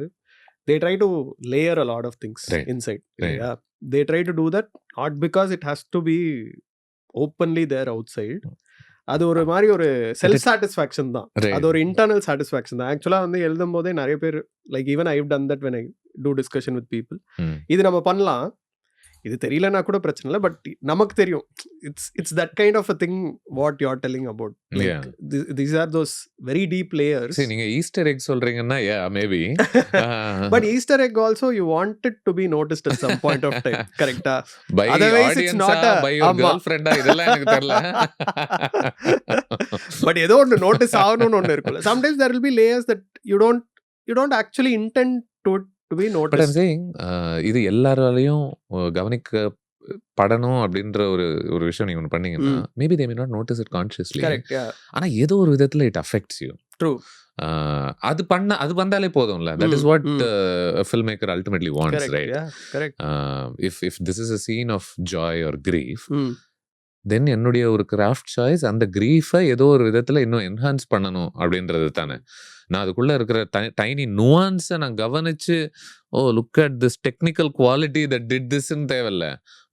they try to layer a lot of things inside. Yeah, they try to do that not because it has to be openly there outside. அது ஒரு மாதிரி ஒரு செல்ஃப் சாட்டிஸ்ஃபேக்ஷன் தான், அது ஒரு இன்டர்னல் சாட்டிஸ்ஃபேக்ஷன் தான். ஆக்சுவலாக வந்து எழுதும் போதே நிறைய பேர் like even I have done that when I do discussion with people, இது நம்ம பண்ணலாம், இது தெரியலனா கூட பிரச்சனை இல்லை, பட் நமக்கு தெரியும். It's that kind of a thing what you are telling about. These are those very deep layers. நீங்க ஈஸ்டர் எக் சொல்றீங்கன்னா maybe, but Easter egg also you want it to be noticed at some point of time. கரெக்ட்டா? பை ஆடியன்ஸா பை யுவர் கேர்ள்ஃப்ரெண்டா இதெல்லாம் எனக்கு தெரியல, பட் ஏதோ ஒன்று நோட்டீஸ் ஆகணும்னு ஒன்று இருக்குல்ல. Sometimes there will be layers that you don't actually intend to be noticed. But I'm saying இது எல்லாராலையும் கவனிக்கப்படணும் அப்படின்ற ஒரு விஷயம் நீங்க ஒன்று பண்ணீங்கன்னா maybe they may not notice it consciously. Correct, yeah. ஆனா ஏதோ ஒரு விதத்துல it affects you. True. அது வந்தாலே போதும்ல. That is what a filmmaker ultimately wants. Correct, right? Yeah, correct. If this is a scene of joy or grief, தென் என்னுடைய ஒரு கிராஃப்ட் சாய்ஸ் அந்த கிரீஃபை ஏதோ ஒரு விதத்தில் இன்னும் என்ஹான்ஸ் பண்ணணும் அப்படின்றது தானே. நான் அதுக்குள்ளே இருக்கிற டைனி நுவான்ஸை நான் கவனித்து look at this technical quality that did திஸ்ன்னு தேவையில்ல,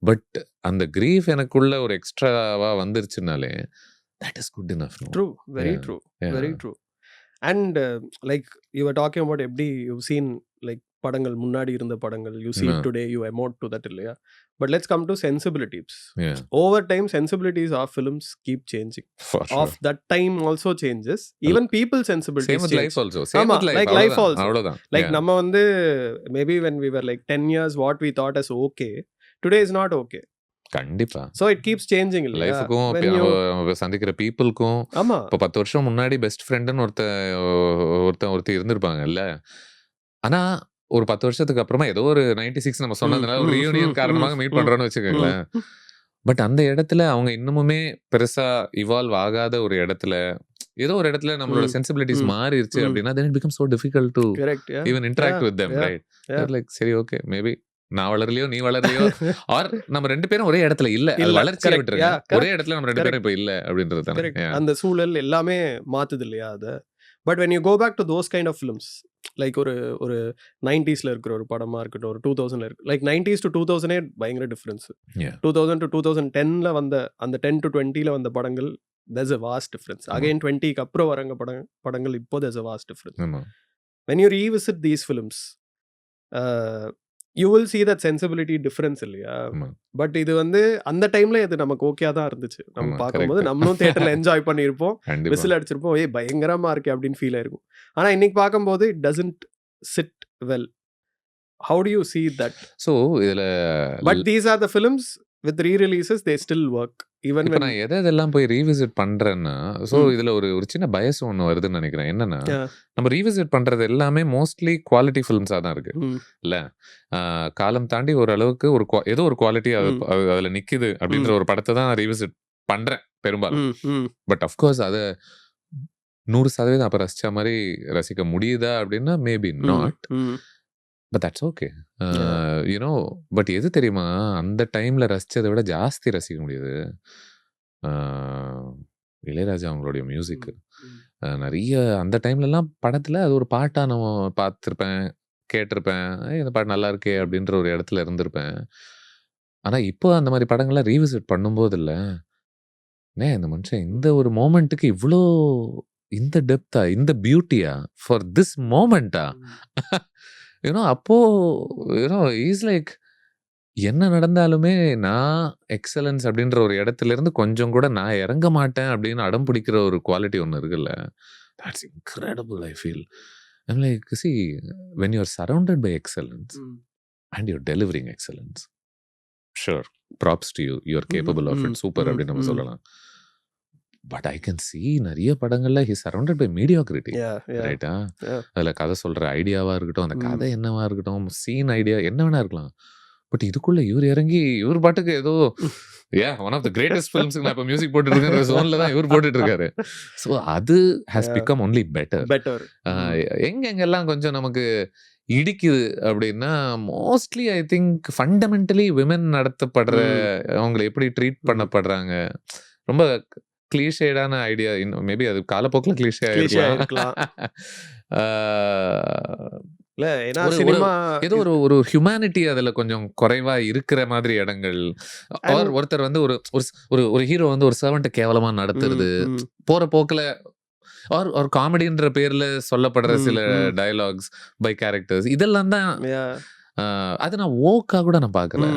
பட் அந்த கிரீஃப் எனக்குள்ள ஒரு எக்ஸ்ட்ராவாக வந்துருச்சுனாலே that is good enough. True, very true, very true. And like you are talking about எப்படி யூ சீன் லைக் படங்கள் முன்னாடி இருந்த படங்கள் you see today you emote to that இல்லையா. But let's come to sensibilities. Over time sensibilities of films keep changing. Of that time also changes. Even people's sensibilities same with change. life also. Same with life. Like life also. அவ்வளவுதான். Like நம்ம வந்து maybe when we were like 10 years what we thought as okay today is not okay. கண்டிப்பா. So it keeps changing இல்லையா. லைஃபுக்கும் சந்திக்கிற பீப்புளுக்கும் இப்போ 10 வருஷம் முன்னாடி பெஸ்ட் ஃப்ரெண்டுன்னு ஒருத்தர் இருந்திருப்பாங்க இல்ல, ஆனா ஒரு 10 வருஷத்துக்கு அப்புறமா ஏதோ ஒரு 96 நம்ம சொன்னதுனால ஒரு ரீயூனியன் காரணமாக மீட் பண்றோம்னு வச்சுக்கோங்களேன். பட் அந்த இடத்துல அவங்க இன்னமுமே பெருசா இவால்வ் ஆகாத ஒரு இடத்துல ஏதோ ஒரு இடத்துல நம்மளோட சென்சிபிலிட்டிஸ் மாறிடுச்சு அப்படின்னா then it becomes so difficult to correct. even interact with them, right? They're like சரி ஓகே மேபி நான் வளரலையோ நீ வளரலையோ ஆர் நம்ம 2 பேரும் ஒரே இடத்துல இல்ல. அது இல்ல. வளர்ச்சியை Correct. விட்டுருங்க. Yeah, ஒரே இடத்துல நம்ம 2 பேரும் இப்ப இல்ல அப்படின்றது தானே. கரெக்ட். அந்த சூழல் எல்லாமே மாத்துது இல்லையா அத. But when you go back to those kind of films like ஒரு 90ஸ்ல இருக்கிற ஒரு படமா இருக்கட்டும், ஒரு 2000ல இருக்கு. லைக் 90s to 2000 பயங்கர டிஃபரன்ஸ். Yeah. 2000 to 2010ல வந்த அந்த 10 to 20ல வந்த படங்கள் there's a vast difference. Again 20க்கு அப்புறம் வரங்க படங்கள் இப்போ there's a vast difference. ஆமா. When you revisit these films, you will see that sensibility difference இல்லையா. ஆமா. பட் இது வந்து அந்த டைம்ல இது நமக்கு ஓகேயா தான் இருந்துச்சு. நம்ம ஆமா, பார்க்கும்போது correct. நம்மளும் தியேட்டர்ல என்ஜாய் பண்ணியிருப்போம். கண்டிப்பா. விசில் அடிச்சிருப்போம். ஏய் பயங்கரமா இருக்கே அப்படின்னு ஃபீல் ஆயிருக்கும். ஆனா இன்னைக்கு பார்க்கும்போது it doesn't sit well. How do you see that? So இதுல But these are the films with re-releases, they still work. Even இப்ப when நான் எதெல்லாம் போய் ரீவிசிட் பண்றேன்னா, ஸோ இதுல ஒரு சின்ன பயஸ் ஒண்ணு வருதுன்னு நினைக்கிறேன். என்னன்னா, Yeah. நம்ம ரீவிசிட் பண்றது எல்லாமே மோஸ்ட்லி குவாலிட்டி ஃபிலிம்ஸா தான் இருக்கு. ம். இல்ல காலம் தாண்டி ஓரளவுக்கு ஒரு ஏதோ ஒரு குவாலிட்டி அதுல நிக்குது அப்படின்ற ஒரு படத்தை தான் ரீவிசிட் பண்றேன் பெரும்பாலும். பட் அஃப்கோர்ஸ் அதை 100% அப்ப ரசிச்ச மாதிரி ரசிக்க முடியுதா அப்படின்னா maybe not. But that's okay. You know but எது தெரியுமா, அந்த டைம்ல ரசிச்சதை விட ஜாஸ்தி ரசிக்க முடியுது இளையராஜா அவங்களுடைய மியூசிக். நிறைய அந்த டைம்லலாம் படத்துல அது ஒரு பாட்டா நம்ம பார்த்துருப்பேன், கேட்டிருப்பேன், இந்த பாட்டு நல்லா இருக்கே அப்படின்ற ஒரு இடத்துல இருந்திருப்பேன். ஆனா இப்போ அந்த மாதிரி படங்கள்லாம் ரீவிசிட் பண்ணும்போது இல்லை இந்த மனுஷன் இந்த ஒரு மோமெண்ட்டுக்கு இவ்வளோ இந்த டெப்தா, இந்த பியூட்டியா ஃபார் திஸ் மோமெண்டா, யூனோ அப்போ யூனோ இஸ் லைக் என்ன நடந்தாலுமே நான் எக்ஸலன்ஸ் அப்படின்ற ஒரு இடத்துல இருந்து கொஞ்சம் கூட நான் இறங்க மாட்டேன் அப்படின்னு அடம் பிடிக்கிற ஒரு குவாலிட்டி ஒன்று இருக்குல்ல. That's incredible. I feel I'm like see when you are surrounded by excellence and you're delivering excellence, sure, props to you, you are capable of it, super அப்படின்னு நம்ம சொல்லலாம். பட் ஐ கேன் see நிறைய படங்கள்ல he surrounded by mediocrity, ரைட்டா? அதுல கதை சொல்ற ஐடியாவா இருக்கட்டும், அந்த கதை என்னவா இருக்கட்டும், சீன் ஐடியா என்ன வேணா இருக்கலாம். பட் இதுக்குள்ள இவர் இறங்கி இவர் பாட்டுக்கு ஏதோ ஒன் ஆஃப் த கிரேட்டஸ்ட் ஃபிலிம்ஸ்க்கு நான் இப்போ மியூசிக் போட்டுட்டு இருக்கேன் ஜோன்ல தான் இவர் போட்டுட்டு இருக்காரு. ஸோ அது ஹேஸ் பிகம் ஒன்லி பெட்டர். எங்கெங்கெல்லாம் கொஞ்சம் நமக்கு இடிக்குது அப்படின்னா mostly I think fundamentally women நடத்தப்படுற அவங்களை எப்படி ட்ரீட் பண்ணப்படுறாங்க, ரொம்ப கிளீஷேடான ஐடியா. இன்னும் மேபி அது காலப்போக்கில் கிளீஷே ஆயிருக்கலாம். ஏதோ ஒரு ஹியூமனிட்டி அதுல கொஞ்சம் குறைவா இருக்கிற மாதிரி இடங்கள். ஒருத்தர் வந்து ஒரு ஹீரோ வந்து ஒரு சர்வெண்ட்டை கேவலமா நடத்துறது, போற போக்குல ஒரு காமெடின்ற பேர்ல சொல்லப்படுற சில டயலாக்ஸ் பை கேரக்டர்ஸ், இதெல்லாம் தான். அது நான் ஓக்கா கூட நான் பாக்கல.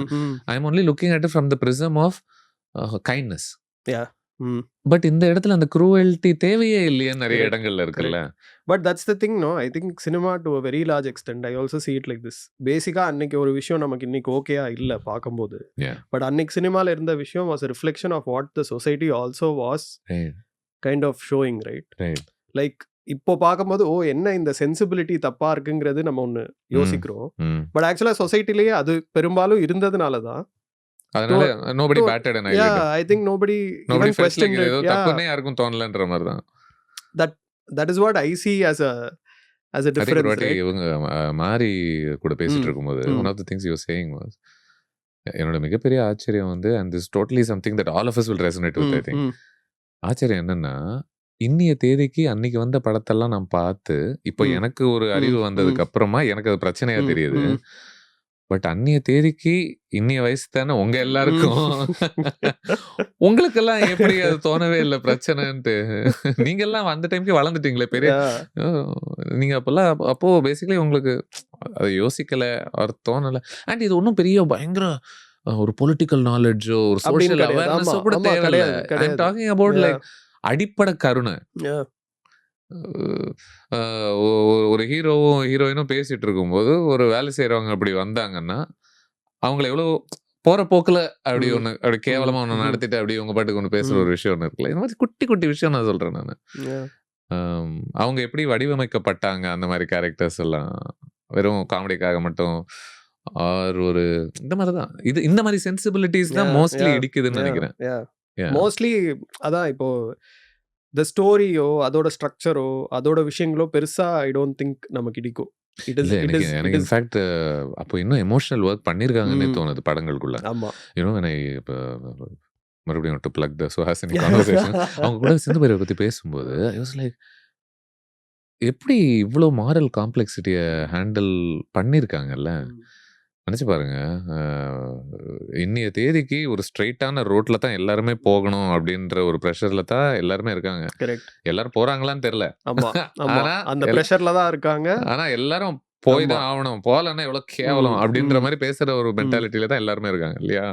I am only looking at it from the prism of kindness. But இந்த இடத்துல அந்த க்ரூவல்ட்டி தேவையே இல்லையே நிறைய இடங்கள்ல இருக்குல்ல. But that's the thing. No, I think cinema to a very large extent I also see it like this. பேசிக்கா அன்னைக்கு ஒரு விஷயம் நமக்கு இன்னைக்கு ஓகேயா இல்ல பார்க்கும்போது, பட் அன்னைக்கு சினிமால இருந்த விஷயம் was a reflection of what the society also was kind of showing, right? Like இப்போ பார்க்கும்போது என்ன இந்த சென்சிபிலிட்டி தப்பா இருக்குங்கிறது நம்ம ஒன்று யோசிக்கிறோம். பட் ஆக்சுவலா சொசைட்டிலேயே அது பெரும்பாலும் இருந்ததுனால தான் அதனால nobody batted an eyelid. Yeah, I think nobody even questioned it. தப்புனே யாருக்கும் தோணலன்ற மாதிரி தான். That is what I see as a difference, right? இவங்க மாறி கூட பேசிட்டு இருக்கும்போது one of the things you were saying was, என்னோட மிகப்பெரிய ஆச்சரியம் வந்து, and this is totally something that all of us will resonate with, I think. ஆச்சரியம் என்னன்னா, இன்னிய தேதிக்கு அன்னைக்கு வந்த படத்தெல்லாம் நான் பார்த்து இப்போ எனக்கு ஒரு அறிவு வந்ததுக்கு அப்புறமா எனக்கு அது பிரச்சனையா தெரியுது. பட் அன்னிய தேதிக்கு இன்னிய வயசு தானே உங்க எல்லாருக்கும், உங்களுக்கெல்லாம் எப்படி அது தோணவே இல்லை பிரச்சனைன்ட்டு. நீங்க எல்லாம் அந்த டைம்க்கு வளர்ந்துட்டீங்களே பெரிய, நீங்க அப்போ பேசிக்கலி உங்களுக்கு அதை யோசிக்கல, அவர் தோணல. அண்ட் இது ஒன்றும் பெரிய பயங்கர ஒரு பொலிட்டிக்கல் நாலேஜோ ஒரு சோஷியல் அவேர்னஸோ கூட தேவையில்லை. ஐ அம் டாக்கிங் அபவுட் லைக் அடிப்படை கருணை. ஒரு ஹீரோவும் ஹீரோயினும் பேசிட்டு இருக்கும்போது ஒரு வேலை செய்யறவங்க அப்படி வந்தாங்கன்னா அவங்களை எவ்வளவு போற போக்குல அப்படி ஒண்ணு அப்படி கேவலமா ஒண்ணு நடத்திட்டு அப்படி உங்க பாட்டுக்கு ஒண்ணு பேசுற ஒரு விஷயம் ஒண்ணு இருக்குல்ல. இந்த மாதிரி குட்டி குட்டி விஷயம் நான் சொல்றேன் நானு. அவங்க எப்படி வடிவமைக்கப்பட்டாங்க அந்த மாதிரி கேரக்டர்ஸ் எல்லாம், வெறும் காமெடிக்காக மட்டும் ஒரு இந்த மாதிரிதான். இந்த மாதிரி சென்சிபிலிட்டிஸ் தான் மோஸ்ட்லி இடிக்குதுன்னு நினைக்கிறேன். மோஸ்ட்லி அதான் இப்போ த ஸ்டோரியோ அதோட ஸ்ட்ரக்சரோ அதோட விஷயங்களோ பெருசா ஐ டோன்ட் திங்க் நமக்கு இடிக்கும். இட் இஸ் இல்ல இட் இஸ் எனக்கு இட் இஸ் இன்ஃபேக்ட் அப்போ இன்னும் எமோஷனல் ஒர்க் பண்ணியிருக்காங்கன்னே ம். தோணுது படங்களுக்குள்ள. ஆமா. இப்போ மறுபடியும் to plug the Suhasini conversation அவங்க கூட சிந்து பைரவ பத்தி பேசும்போது ஐ வாஸ் லைக் எப்படி இவ்வளோ மாரல் காம்ப்ளெக்சிட்டிய ஹேண்டில் பண்ணியிருக்காங்கல்ல. ம். நினைச்சு பாருங்க. இன்னைய தேதிக்கு ஒரு ஸ்ட்ரெயிட்டான ரோட்ல தான் எல்லாருமே போகணும் அப்படின்ற ஒரு ப்ரெஷர்ல தான் எல்லாருமே இருக்காங்க. கரெக்ட். எல்லாரும் போறாங்களான்னு தெரியல. ஆமா, ஆமா. ஆனா அந்த பிரஷர்ல தான் இருக்காங்க. ஆனா எல்லாரும் போய் ஆமா. தான் ஆவணும். போகலன்னா எவ்வளவு கேவலம் ம், அப்படின்ற ம், மாதிரி பேசுற ஒரு ம். மென்டாலிட்டியில தான் எல்லாருமே இருக்காங்க இல்லையா?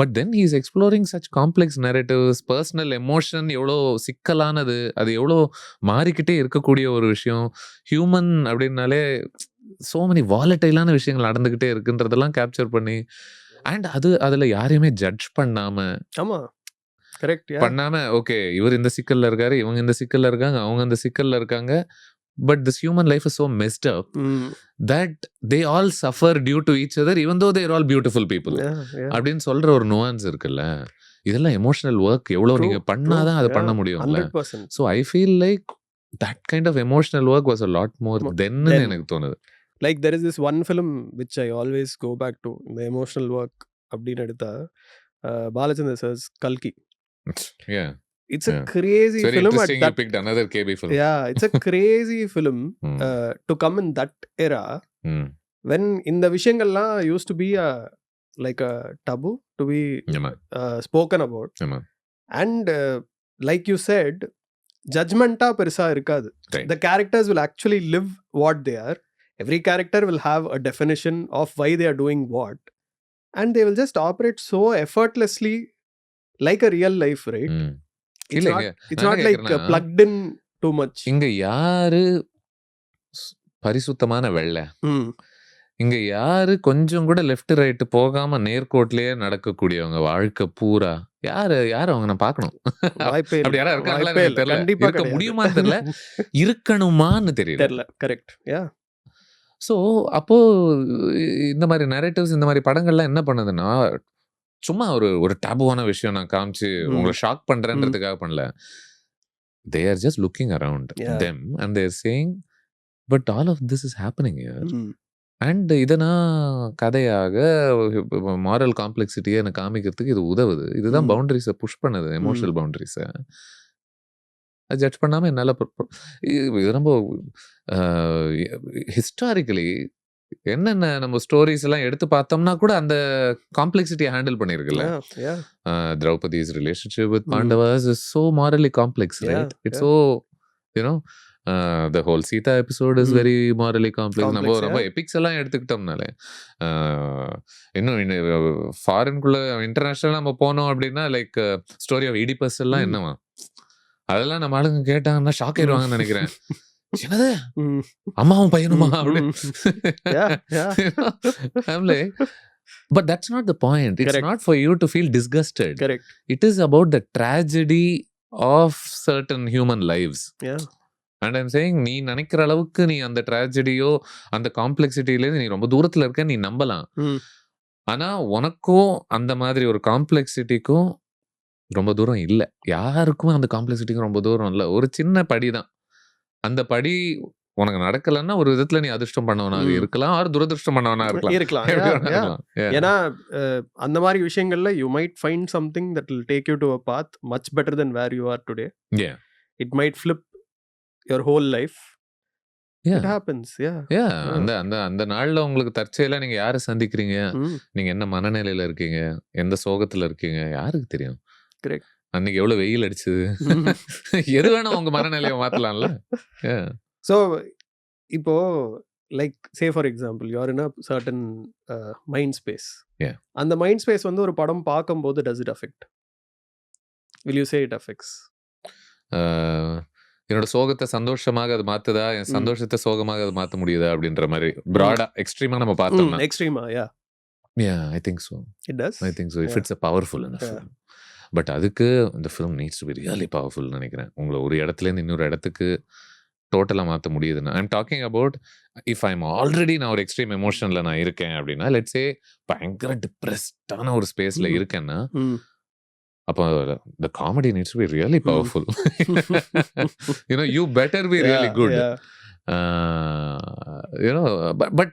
But then he is exploring such complex narratives, personal emotion எவ்வளோ சிக்கலானது, அது எவ்வளோ மாறிக்கிட்டே இருக்கக்கூடிய ஒரு விஷயம். ஹியூமன் அப்படின்னாலே சோ மெனி வாலட்டைலான விஷயங்கள் நடந்துகிட்டே இருக்குன்றதெல்லாம் கேப்சர் பண்ணி அண்ட் அதுல யாரையுமே ஜட்ஜ் பண்ணாம ஆமா. கரெக்ட். பண்ணாம ஓகே இவர் இந்த சிக்கல்ல இருக்காரு, இவங்க இந்த சிக்கல்ல இருக்காங்க, அவங்க அந்த சிக்கல்ல இருக்காங்க. But this human life is so messed up that they all suffer due to each other even though they are all beautiful people. அப்படின்னு சொல்ற ஒரு nuance இருக்குல்ல. இதெல்லாம் எமோஷனல் ஒர்க் எவ்வளவு நீங்க பண்ணாதான் அதை பண்ண முடியும்ல. 100%. So I feel like that kind of emotional work was a lot more than எனக்கு தோணுது. Like there is this one film which I always go back to, the emotional work அப்படின்னு எடுத்தா பாலச்சந்தர் சார்ஸ் கல்கி. Yeah. It's a crazy It's very film. interesting you picked another KB film. Yeah, it's a crazy film to come in that era when இந்த விஷயங்கள்லாம் used to be like a taboo to be spoken about. And like you said, judgment-ஆ பெருசா இருக்காது. The characters will actually live what they are. Every character will have a definition of why they are doing what. And they will just operate so effortlessly like a real life, right? It's not like plugged in too much. இங்க யாரு பரிசுத்தமான வெள்ளை, இங்க யாரு கொஞ்சம் கூட லெஃப்ட் ரைட் போகாம நேர்கோட்லயே நடக்கக்கூடியவங்க வாழ்க்கை பூரா யாரு அவங்க நான் பார்க்கணும். அப்படி யாரா இருக்காங்களா தெரியல. இருக்க முடியுமான்னு தெரியல, இருக்கணுமான்னு தெரியல. கரெக்ட். ஸோ அப்போ இந்த மாதிரி நரேட்டிவ்ஸ் இந்த மாதிரி படங்கள்லாம் என்ன பண்ணுதுன்னா சும்மா ஒரு டேபுவான விஷயம் நான் காமிச்சு உங்களை ஷாக் பண்றேன்றதுக்காக பண்ணல. They are just looking around them and they are saying but all of this is happening here. And இதை நான் கதையாக மாரல் காம்ப்ளெக்சிட்டியை எனக்கு காமிக்கிறதுக்கு இது உதவுது. இதுதான் பவுண்டரிஸை புஷ் பண்ணுது, எமோஷனல் பவுண்டரிஸை. அது ஜட்ஜ் பண்ணாம என்னால இது ரொம்ப ஹிஸ்டாரிக்கலி என்னென்ன நம்ம ஸ்டோரிஸ் எல்லாம் எடுத்து பார்த்தோம்னா கூட அந்த காம்ப்ளெக்சிட்டியை handle பண்ணிருக்குல்ல. திரௌபதி's relationship with Pandavas is so morally complex, right? It's so, you know, the whole Sita episode is very morally complex. நம்ம ரொம்ப எபிக்ஸ் எல்லாம் எடுத்துக்கிட்டோம்னாலே இன்னும் ஃபாரின்குள்ள இன்டர்நேஷனல் நம்ம போனோம் அப்படின்னா லைக் ஸ்டோரி ஆஃப் இடிபஸ் எல்லாம் என்னவா அதெல்லாம் நம்ம ஆளுங்க கேட்டாங்கன்னா ஷாக் ஆயிடுவாங்கன்னு நினைக்கிறேன். என்னது அம்மாவும் பையனுமா அப்படின்னு. But that's not the point. It's not for you to feel disgusted. Correct. It is about the tragedy of certain human lives. And I'm saying நீ நினைக்கிற அளவுக்கு நீ அந்த ட்ராஜடியோ அந்த காம்ப்ளெக்சிட்டியிலேருந்து நீ ரொம்ப தூரத்துல இருக்க நீ நம்பலாம். ஆனா உனக்கும் அந்த மாதிரி ஒரு காம்ப்ளெக்சிட்டிக்கும் ரொம்ப தூரம் இல்லை. யாருக்கும் அந்த காம்ப்ளெக்சிட்டிக்கும் ரொம்ப தூரம் இல்லை. ஒரு சின்ன படி தான். அந்த படி உனக்கு நடக்கலன்னா ஒரு விதத்துல நீ அதிர்ஷ்டம் பண்ணவனாக இருக்கலாம், ஆர் துரதிருஷ்டம் பண்ணவனா இருக்கலாம். ஏன்னா அந்த மாதிரி விஷயங்கள்ல you might find something that will take you to a path much better than where you are today. It might flip your whole life. It happens. அந்த நாள்ல உங்களுக்கு தற்செயலா நீங்க யாரை சந்திக்கிறீங்க, நீங்க என்ன மனநிலையில இருக்கீங்க, எந்த சோகத்துல இருக்கீங்க, யாருக்கு தெரியும்? கரெக்ட். அன்னைக்கு எவ்வளவு வெயில் அடிச்சது, எது வேணா உங்க மனநிலையை மாத்தலாம்ல. ஸோ இப்போ like say for example you are in a certain mind space. அந்த மைண்ட் ஸ்பேஸ் வந்து ஒரு படம் பார்க்கும்போது does it affect? Will you say it affects? என்னோட சோகத்தை சந்தோஷமாக அது மாத்துதா, என் சந்தோஷத்தை சோகமாக அது மாத்த முடியுதா அப்படின்ற மாதிரி பிராடா எக்ஸ்ட்ரீமா நம்ம பார்த்தோம்னா. எக்ஸ்ட்ரீமா I think so. It does. I think so. If it's a powerful enough film. But அதுக்கு இந்த film needs to be really powerful நினைக்கிறேன். உங்களை ஒரு இடத்துலேருந்து இன்னொரு இடத்துக்கு டோட்டலாக மாற்ற முடியுதுன்னா, I'm talking about if I'm already நான் ஒரு எக்ஸ்ட்ரீம் எமோஷனில் நான் இருக்கேன் அப்படின்னா, லெட்ஸ் சே பயங்கர டிப்ரெஸ்டான ஒரு ஸ்பேஸில் இருக்கேன்னா, அப்போ the comedy needs to be really powerful. You know, you better be really Yeah, good. yeah. You know, but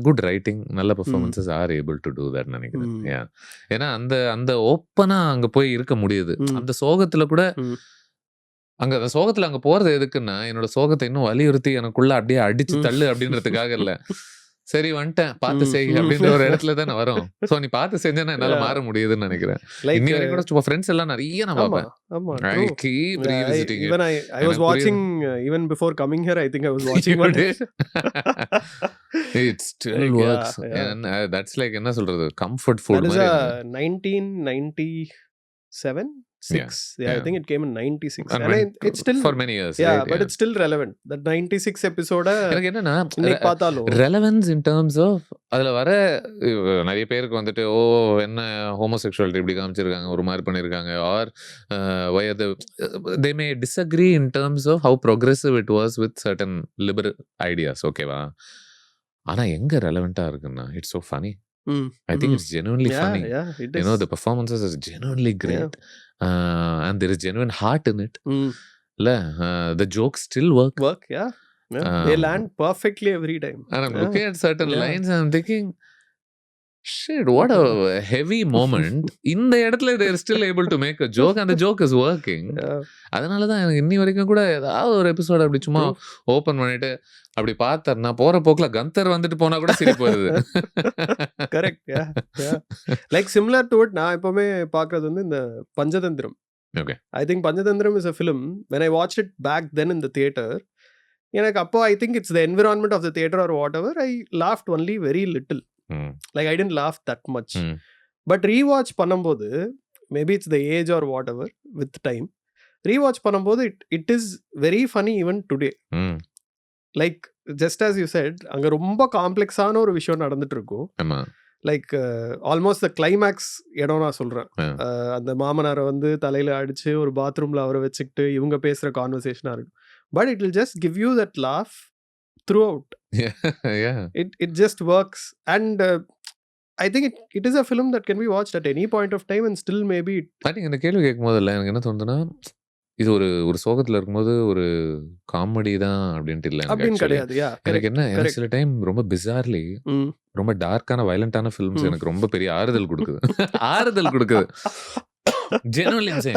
good writing, நல்ல performances are able to do that நினைக்கிறேன். ஏன்னா அந்த ஓப்பனா அங்க போய் இருக்க முடியுது. அந்த சோகத்துல கூட அந்த சோகத்துல அங்க போறது எதுக்குன்னா, என்னோட சோகத்தை இன்னும் வலியுறுத்தி எனக்குள்ள அப்படியே அடிச்சு தள்ளு அப்படின்றதுக்காக இல்ல. சரி வந்துட்டேன், பார்த்து செய் அப்படின்ற ஒரு இடத்துல தானே வரும். சோ நீ பார்த்து செஞ்சேன்னா என்னால மாற முடியுதுன்னு நினைக்கிறேன். இன்னி வரைக்கும் கூட சும்மா ஃப்ரெண்ட்ஸ் எல்லாம் நிறைய நான் பார்ப்பேன். I keep revisiting it. Even I was watching even before coming here. I think I was watching one day. It still works. And that's like என்ன சொல்றது, comfort food மாதிரி. That is 1997. I think it came in 96. And it's still for many years. Yeah, right? but it's still relevant. That 96 episode எனக்கு என்னன்னா இன்னைக்கு பார்த்தாலும் relevance in terms of அதுல வர நிறைய பேருக்கு வந்துட்டு ஓ என்ன ஹோமோசெக்சுவாலிட்டி இப்படி காமிச்சிருக்காங்க, ஒரு மாதிரி பண்ணிருக்காங்க, R they may disagree in terms of how progressive it was with certain liberal ideas. ஓகேவா? ஆனா எங்க ரெலவெண்டா இருக்குன்னா, it's so funny. I think it's genuinely funny. Yeah, it is. You know, the performances are genuinely great. And there is genuine heart in it. The jokes still work. Yeah. They land perfectly every time. And I'm looking at certain lines and I'm thinking, shit, what a heavy moment. இந்த இடத்துல they're still able to make a joke and the joke is working. அதனாலதான் எனக்கு இன்னி வரைக்கும் கூட ஏதாவது ஒரு எபிசோட் அப்படி சும்மா ஓபன் பண்ணிட்டு அப்படி பார்த்தேன்னா போற போக்குல கந்தர் வந்துட்டு போனா கூட சிரிப்பு வருது. Correct. Like similar to it நான் எப்பவுமே பார்க்கறது வந்து இந்த Panchathanthiram. Okay. I think Panchathanthiram is a film. When I watched it back then in the theater, எனக்கு அப்போ I think it's the environment of the theater or whatever, I laughed only very little. Like I didn't laugh that much. But rewatch பண்ணும்போது, maybe it's the age or whatever, with time, rewatch பண்ணும்போது it is very funny even today. Like just as you said, அங்க ரொம்ப காம்ப்ளெக்ஸான ஒரு விஷயம் நடந்துட்டு இருக்கும். லைக் ஆல்மோஸ்ட் த கிளைமேக்ஸ் இடம் நான் சொல்றேன். அந்த மாமனாரை வந்து தலையில அடிச்சு ஒரு பாத்ரூம்ல அவரை வச்சுக்கிட்டு இவங்க பேசுற கான்வர்சேஷனா இருக்கும். But it will just give you that laugh throughout. It just works. And I think it is a film that can be watched at any point of time and still maybe இந்த கேள்வி கேட்கும் போதில்ல எனக்கு என்ன தோணுதுன்னா, இது ஒரு சோகத்துல இருக்கும்போது ஒரு காமெடி தான் அப்படின்ட்டு இல்லை அப்படின்னு கிடையாது. எனக்கு என்ன, எனக்கு சில டைம் ரொம்ப பிசார்லி ரொம்ப டார்க்கான வயலண்டான ஃபிலிம்ஸ் எனக்கு ரொம்ப பெரிய ஆறுதல் கொடுக்குது. ஜெனுவன்லி எனக்கு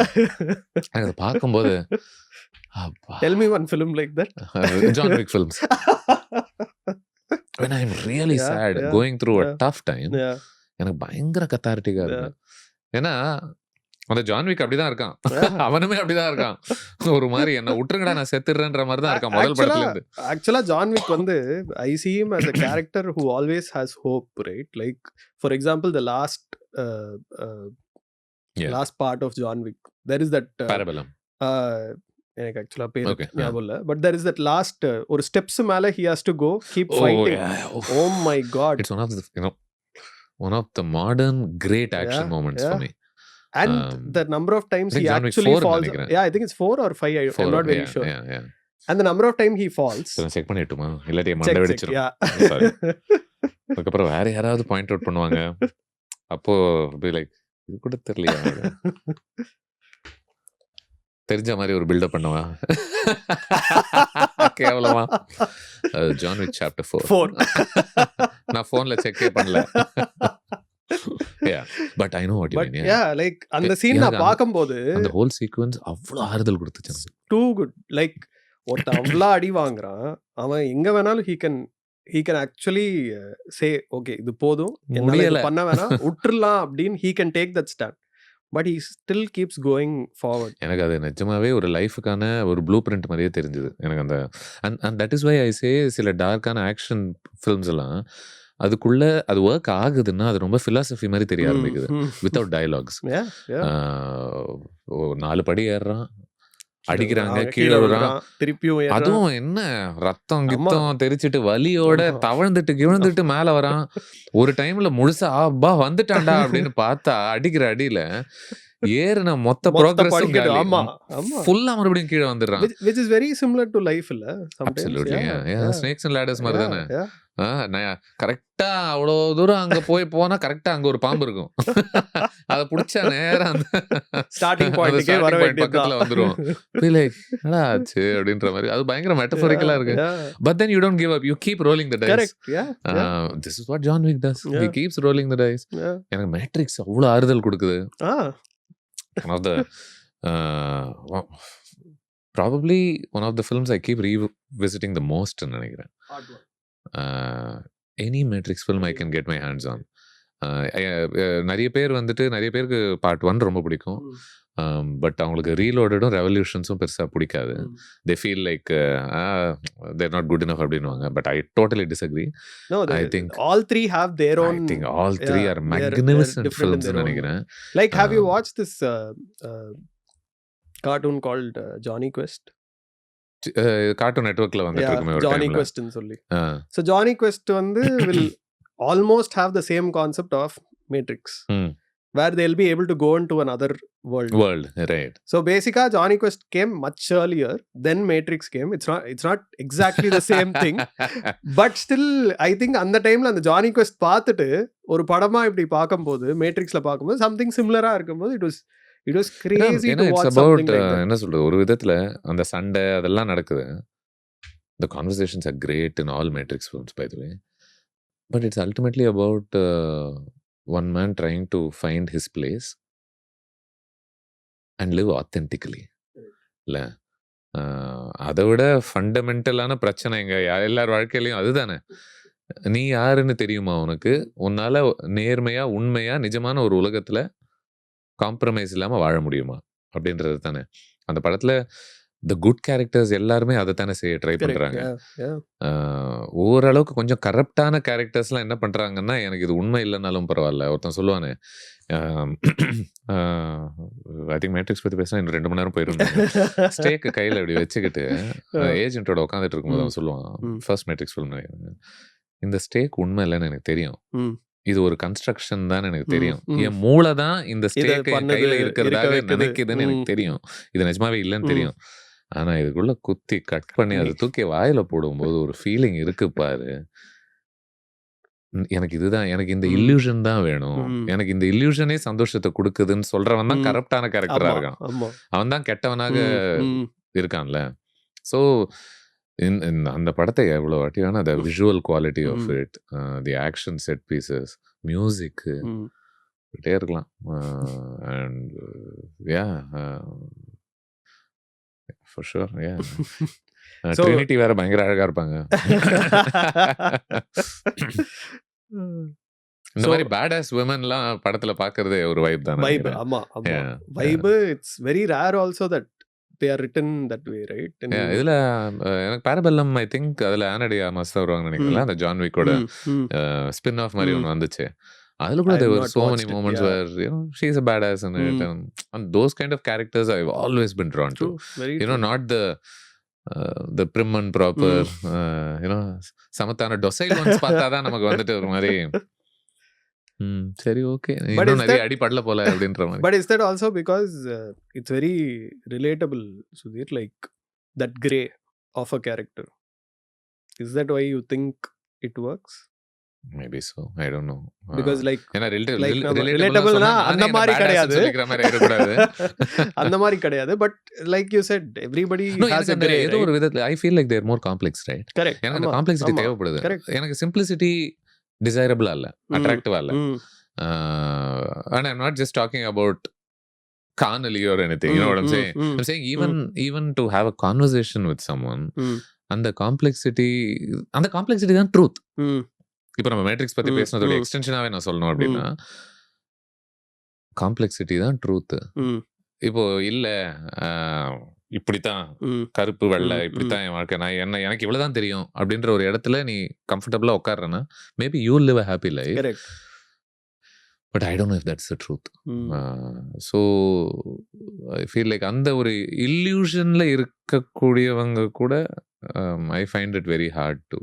அதை பார்க்கும்போது tell me one film like that. John Wick films. When I'm really sad, going through a tough time, எனக்கு பயங்கர கத்தாரிட்டிக்கா இருக்கு. ஏன்னா அந்த ஜான் விக் அப்படிதான் இருக்கான், அவனுமே அப்படிதான் இருக்கான். ஒரு மாதிரி என்ன விட்டுருங்கடா நான் செத்துறேன்ற மாதிரி தான் இருக்கான் முதல் படத்துல இருந்து. ஆக்சுவலா ஜான் விக் வந்து I see him as a character who always has hope, right? Like for example the last part of John Wick, there is that Parabellum. எனக்கு ஆக்சுவலா பேர் ஞாபகம் இல்ல. But there is that last ஒரு ஸ்டெப்ஸ் மேல he has to go keep fighting. Oh my god, it's one of the modern great action moments for me. And the number of times he actually falls. I think it's 4 or 5. I'm not very sure. And the number of time he falls. Check பண்ணிட்டுமா இல்லாட்டி மண்டை வெடிச்சிரும். அதுக்கப்புறம் வேற யாராவது பாயிண்ட் அவுட் பண்ணுவாங்க. அப்போ லைக் இது கூட தெரியலையா, தெரிஞ்ச மாதிரி ஒரு பில்டப் பண்ணுவா கேவலமா. ஜான் விக் சாப்டர் 4 நான் போன்ல செக்கே பண்ணல. But I know what you mean. Like அந்த சீன் நான் பாக்கும்போது அந்த ஹோல் சீக்வென்ஸ் அவ்வளவு ஆறுதல் கொடுத்துச்சு. Too good. Like ஒருத்த அவ்வளோ அடி வாங்குறான், அவன் எங்க வேணாலும் he can actually say okay இது போதும், என்னால பண்ண வேணாம், விட்டுறலாம் அப்படின்னு he can take that stand. But he still keeps going forward. எனக்கு அது நிஜமாவே ஒரு லைஃபுக்கான ஒரு ப்ளூ பிரிண்ட் மாதிரியே தெரிஞ்சது எனக்கு அந்த. and that is why I say சில டார்க்கான ஆக்ஷன் ஃபிலிம்ஸ் எல்லாம் அதுக்குள்ள அது ஒர்க் ஆகுதுன்னா அது ரொம்ப பிலாசபி மாதிரி தெரிய ஆரம்பிக்குது வித்தவுட் டயலாக்ஸ். 4 படி ஏறுறான், அடிக்கிறாங்க, கீழே விடுறான், திருப்பியும் அதுவும் என்ன ரத்தம் கித்தம் தெரிச்சிட்டு வலியோட தவழ்ந்துட்டு கிழந்துட்டு மேல வரான். ஒரு டைம்ல முழுசா அப்பா வந்துட்டான்டா அப்படின்னு பார்த்தா அடிக்கிற அடியில ஏறுன மொத்த மொத்த ப்ரோக்ரஸும் படிக்கட்டு. காலி. ஆமா, ஆமா. ஃபுல்லா மறுபடியும் கீழ வந்துடுறான். Which is very similar to life இல்ல? Sometimes. Absolutely. Snakes and ladders மாரி தானே. Yeah. நான் கரெக்ட்டா அவ்வளோ தூரம் அங்க போனா கரெக்ட்டா அங்க ஒரு பாம்பு இருக்கும். அத புடிச்சா நேரா அந்த ஸ்டார்டிங் அந்த பாயிண்ட்க்கே ஸ்டார்ட்டிங் வர பாயிண்ட் வேண்டியது பக்கத்துல தான். வந்துருவோம். Be like என்னடா ஆச்சு அப்படின்ற மாரி. அது பயங்கர மெட்டஃபோரிக்கலா இருக்கு. Yeah. But then you don't give up. You keep rolling the dice. Correct. Yeah. This is what John Wick does. He Yeah. keeps rolling the dice. Yeah. எனக்கு மேட்ரிக்ஸ் அவ்வளோ ஆறுதல் கொடுக்குது. One of the probably one of the films I keep revisiting the most ன்னு நினைக்கிறேன். Any Matrix film I can get my hands on. நிறைய பேர் வந்துட்டு நிறைய பேருக்கு பார்ட் 1 ரொம்ப பிடிக்கும். பட் அவங்களுக்கு ரீலோடடும் ரெவல்யூஷன்ஸும் பெருசா பிடிக்காது. They feel like they're not good enough அப்படின்னுவாங்க. But I totally disagree. No, I think all three have their own. I think all three are they're magnificent different in films their own way. நினைக்கிறேன். Like, have you watched this cartoon called Johnny Quest? Cartoon நெட்வொர்க்ல வந்துட்டு இருக்குமே ஒரு Johnny டைம்ல. Quest ன்னு சொல்லி. So Johnny Quest வந்து will almost have the same concept of Matrix, where they'll be able to go into another world. Right. So basically Johnny Quest came much earlier, then Matrix came. It's not exactly the same thing, but still I think அந்த டைம்ல அந்த Johnny Quest பார்த்துட்டு ஒரு படமா இப்படி பார்க்கும்போது மேட்ரிக்ஸ்ல பார்க்கும்போது something similar-ஆ இருக்கும்போது it was crazy to watch something like that. என்ன சொல்றது, ஒரு விதத்துல அந்த சண்டை அதெல்லாம் நடக்குது. The conversations are great in all Matrix films, by the way. But it's ultimately about one man trying to find his place and live authentically. இல்ல அதை விட ஃபண்டமெண்டலான பிரச்சனை எங்க எல்லார் வாழ்க்கையிலையும் அதுதானே. நீ யாருன்னு தெரியுமா உனக்கு? உன்னால நேர்மையா உண்மையா நிஜமான ஒரு உலகத்துல காம்ப்ரமைஸ் இல்லாம வாழ முடியுமா அப்படின்றது தானே. அந்த படத்துல த குட் கேரக்டர்ஸ் எல்லாருமே அதை தானே செய்ய ட்ரை பண்றாங்க. ஓரளவுக்கு கொஞ்சம் கரப்டான கேரக்டர்ஸ்லாம் என்ன பண்றாங்கன்னா, எனக்கு இது உண்மை இல்லைனாலும் பரவாயில்ல. ஒருத்தன் சொல்லுவானே, ஐ திங்க் மேட்ரிக்ஸ் பத்தி பேசினா இன்னும் 2 மணி நேரம் போயிருந்தாங்க. ஸ்டேக்கு கையில இப்படி வச்சுக்கிட்டு ஏஜென்ட்டோட உட்காந்துட்டு இருக்கும்போது அவன் சொல்லுவான், ஃபர்ஸ்ட் மேட்ரிக்ஸ் ஃபிலிம் நினைக்கிறேன், இந்த ஸ்டேக் உண்மை இல்லைன்னு எனக்கு தெரியும், இது ஒரு கன்ஸ்ட்ரக்ஷன் தான் எனக்கு தெரியும், என் மூளை தான் இந்த ஸ்டேக் கையில இருக்கிறதாக நினைக்குதுன்னு எனக்கு தெரியும், இது நிஜமாவே இல்லைன்னு தெரியும், ஆனா இதுக்குள்ள குத்தி கட் பண்ணி அதை தூக்கி வாயில போடும்போது ஒரு ஃபீலிங் இருக்கு பாரு, எனக்கு இதுதான், எனக்கு இந்த இல்லூஷன் தான் வேணும், எனக்கு இந்த இல்லூஷனே சந்தோஷத்தை கொடுக்குதுன்னு சொல்றவன் தான் கரப்டான கேரக்டரா இருக்கான், அவன் தான் கெட்டவனாக இருக்கான்ல. ஸோ அந்த படத்தை எவ்வளோ வாட்டி வேணா, the visual quality of it, the action set pieces, music கிட்டே இருக்கலாம். And yeah, for sure, yeah. Trinity வேற பயங்கர அழகா இருப்பாங்க. இந்த மாதிரி பேடாஸ் விமன்லாம் படத்துல பாக்குறதே ஒரு வைப் தானே. வைப், ஆமா ஆமா, vibe. It's very rare also that they are written that way, right? இதுல எனக்கு பாரபெல்லம், ஐ திங்க் அதுல ஆனடி ஆமாஸ் தான் வருவாங்க நினைக்கிறேன். அந்த ஜான் விக்கோட ஸ்பின் ஆஃப் மாதிரி ஒன்று வந்துச்சு. அதுல கூட there were so many moments where she's a badass in it, and those kind of characters I've always been drawn to. Not the prim and proper, சமத்தான டொசைல் ஒன்ஸ் பார்த்தாதான் நமக்கு வந்துட்டு ஒரு மாதிரி சரி ஓகே, இன்னும் நிறைய அடி படல போல அப்படின்ற மாதிரி. But is that also because it's very relatable, Sudhir, like that gray of a character? Is that why you think it works? Maybe so, I don't know. Because like relatable na அந்த மாதிரி கிடையாது, அந்த மாதிரி கிடையாது. But like you said, everybody has a gray. ஏதோ ஒரு விதத்துல I feel like they're more complex, right? Correct. எனக்கு அந்த காம்ப்ளெக்சிட்டி தேவைப்படுது. எனக்கு சிம்பிளிசிட்டி டிசைரபிளா இல்ல, அட்ராக்டிவா இல்ல. And I'm not just talking about carnally or anything, you know what I'm saying? I'm saying even to have a conversation with someone, அந்த காம்ப்ளெக்சிட்டி தான் ட்ரூத். இப்போ நம்ம மேட்ரிக்ஸ் பத்தி பேசினதோட எக்ஸ்டென்ஷனாவே நான் சொல்லணும் அப்படின்னா, காம்ப்ளெக்சிட்டி தான் ட்ரூத். இப்போ இல்ல இப்படித்தான் கருப்பு வெள்ளை இப்படித்தான் என் வாழ்க்கை, நான் எனக்கு இவ்வளவுதான் தெரியும் அப்படின்ற ஒரு இடத்துல நீ கம்ஃபர்டபுளா உட்கார்றனா, maybe you will live a happy life. But I don't know if that's the truth. So I feel like அந்த ஒரு illusionல இருக்கக்கூடியவங்க கூட I find it very hard to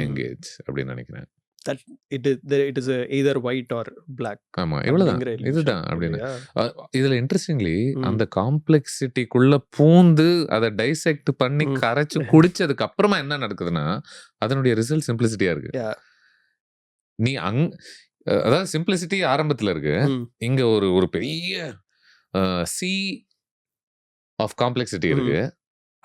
engage அப்படின்னு நினைக்கிறேன். that it is either white or black ஆமா. இவ்வளவுதான். அப்படிங்கிற illusion இதுதான் அப்படின்னு. இல்லையா? இதுல இன்ட்ரெஸ்டிங்லி ம். அந்த காம்ப்ளெக்சிட்டிக்குள்ள பூந்து அதை டைசெக்ட் பண்ணி ம். கரைச்சு குடிச்சதுக்கு அப்புறமா என்ன நடக்குதுன்னா அதனுடைய ரிசல்ட் சிம்பிளிசிட்டியா இருக்கு. Yeah. நீ அதாவது சிம்பிளிசிட்டி ஆரம்பத்துல இருக்கு. ம். இங்க ஒரு பெரிய சி ஆஃப் காம்ப்ளெக்சிட்டி ம். இருக்கு.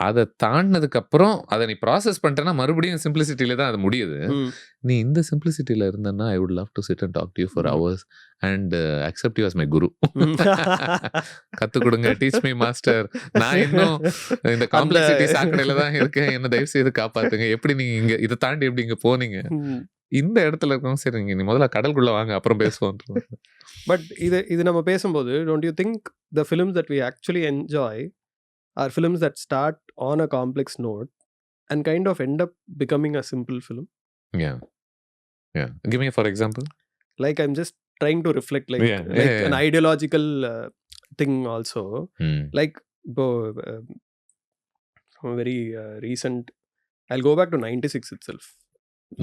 அதை தாண்டினதுக்கு அப்புறம் அதை நீ ப்ராசஸ் பண்ணிட்டேன்னா மறுபடியும் சிம்பிளிசிட்டியில தான் அது முடியுது. ம். நீ இந்த சிம்பிளிசிட்டியில இருந்தன்னா I would love to sit and talk to you for hmm. Hours and accept you as my guru. Hmm. கத்து கொடுங்க, டீச் மீ மாஸ்டர். நான் இன்னும் இந்த அந்த காம்ப்ளெக்சிட்டி சாக்கடையில தான் இருக்கேன், என்ன தயவு செய்து காப்பாத்துங்க. எப்படி நீங்க இங்க இதை தாண்டி எப்படி இங்க போனீங்க? ம். இந்த இடத்துல இருக்கோம். சரி, நீ முதல்ல கடலுக்குள்ள வாங்க, அப்புறம் பேசுவோம். பட் இது நம்ம பேசும்போது don't you think the films that we actually enjoy are films that start on a complex note and kind of end up becoming a simple film? Yeah. Give me for example. Like I'm just trying to reflect like an ideological thing also. Like very recent, I'll go back to 96 itself.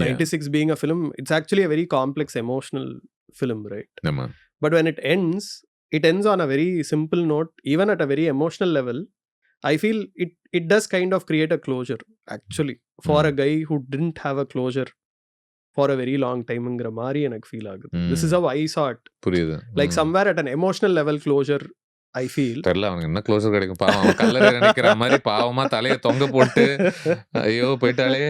96 being a film, it's actually a very complex emotional film, right? But when it ends on a very simple note, even at a very emotional level. I feel it does kind of create a closure actually for a guy who didn't have a closure for a very long time ங்கிற மாதிரி எனக்கு ஃபீல் ஆகுது. This is how I saw it. புரியுது. Like somewhere at an emotional level closure I feel. தெரியல அவனுக்கு என்ன க்ளோசர் கிடைக்கும். பாவம் அவன் கல்லறை நினைக்கிற மாதிரி பாவமா தலையை தொங்க போட்டு ஐயோ போயிட்டாலே,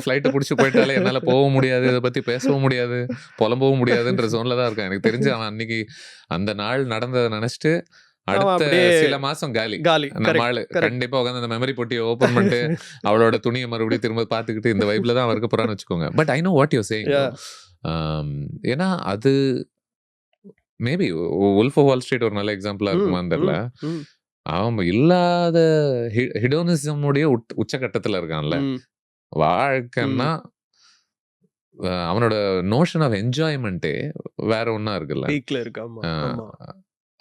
ஃப்ளைட்டை பிடிச்சி போயிட்டாலே, என்னால போகவும் முடியாது, இதை பத்தி பேசவும் முடியாது, புலம்பவும் முடியாதுன்ற ஜோன்ல தான் இருக்கான். எனக்கு தெரிஞ்சு அவன் அன்னைக்கு அந்த நாள் நடந்ததை நினைச்சிட்டு அடுத்த சில மாசம் காலி. நம்ம ஆளு கண்டிப்பா உட்காந்து அந்த மெமரி பொட்டியை ஓபன் பண்ணிட்டு அவளோட துணியை மறுபடியும் திரும்ப பாத்துக்கிட்டு இந்த வைப்ல தான் இருக்க போறான்னு வச்சுக்கோங்க. But I know what you saying. ஏன்னா அது maybe Wolf of Wall Street ஒரு நல்ல எக்ஸாம்பிளா இருக்குமான்னு தெரியல. அவன் இல்லாத ஹிடோனிசமுடைய உச்சகட்டத்துல இருக்கான்ல. வாழ்க்கைன்னா அவனோட நோஷன் ஆஃப் என்ஜாய்மெண்ட்டே வேற ஒன்னா இருக்குல்ல.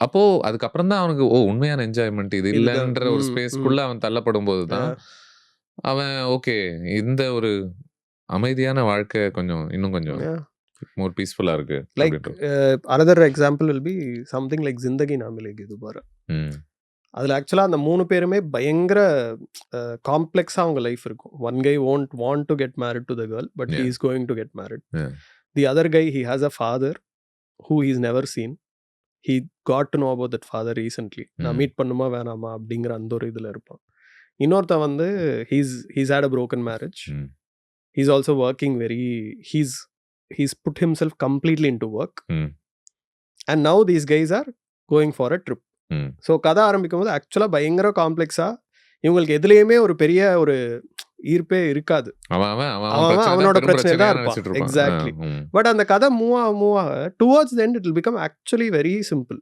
அப்போ அதுக்கப்புறம் தான் அவனுக்கு உண்மையான என்ஜாய்மெண்ட் இது இல்லைன்ற ஒரு ஸ்பேஸ்க்குள்ள அவன் தள்ளப்படும் போதுதான் அவன் ஓகே இந்த ஒரு அமைதியான வாழ்க்கை இன்னும் கொஞ்சம் more peaceful-ஆ இருக்கு. Like another example will be something like Zindagi Na Milegi Dobara. அதுல ஆக்சுவலா அந்த 3 பேருமே பயங்கர காம்ப்ளெக்ஸா அவங்க லைஃப் இருக்கும். One guy won't want to get married to the girl, but he is going to get married. The other guy, he has a father who he's never seen. He got to know about that father recently. நான் மீட் பண்ணுமா வேணாமா அப்படிங்கிற அந்த ஒரு இதுல இருப்பான். இன்னொருத்தன் வந்து he's had a broken marriage. He's also working he's put himself completely into work. And now these guys are going for a trip. So கதை ஆரம்பிக்கும் போது ஆக்சுவலா பயங்கர காம்ப்ளெக்ஸா இவங்களுக்கு எதுலையுமே ஒரு பெரிய ஒரு ஈர்ப்பே இருக்காது. அவனோட பிரச்சனை தான் இருப்பான். எக்ஸாக்ட்லி. பட் அந்த கதை மூவ் ஆக towards the end it will become actually very simple.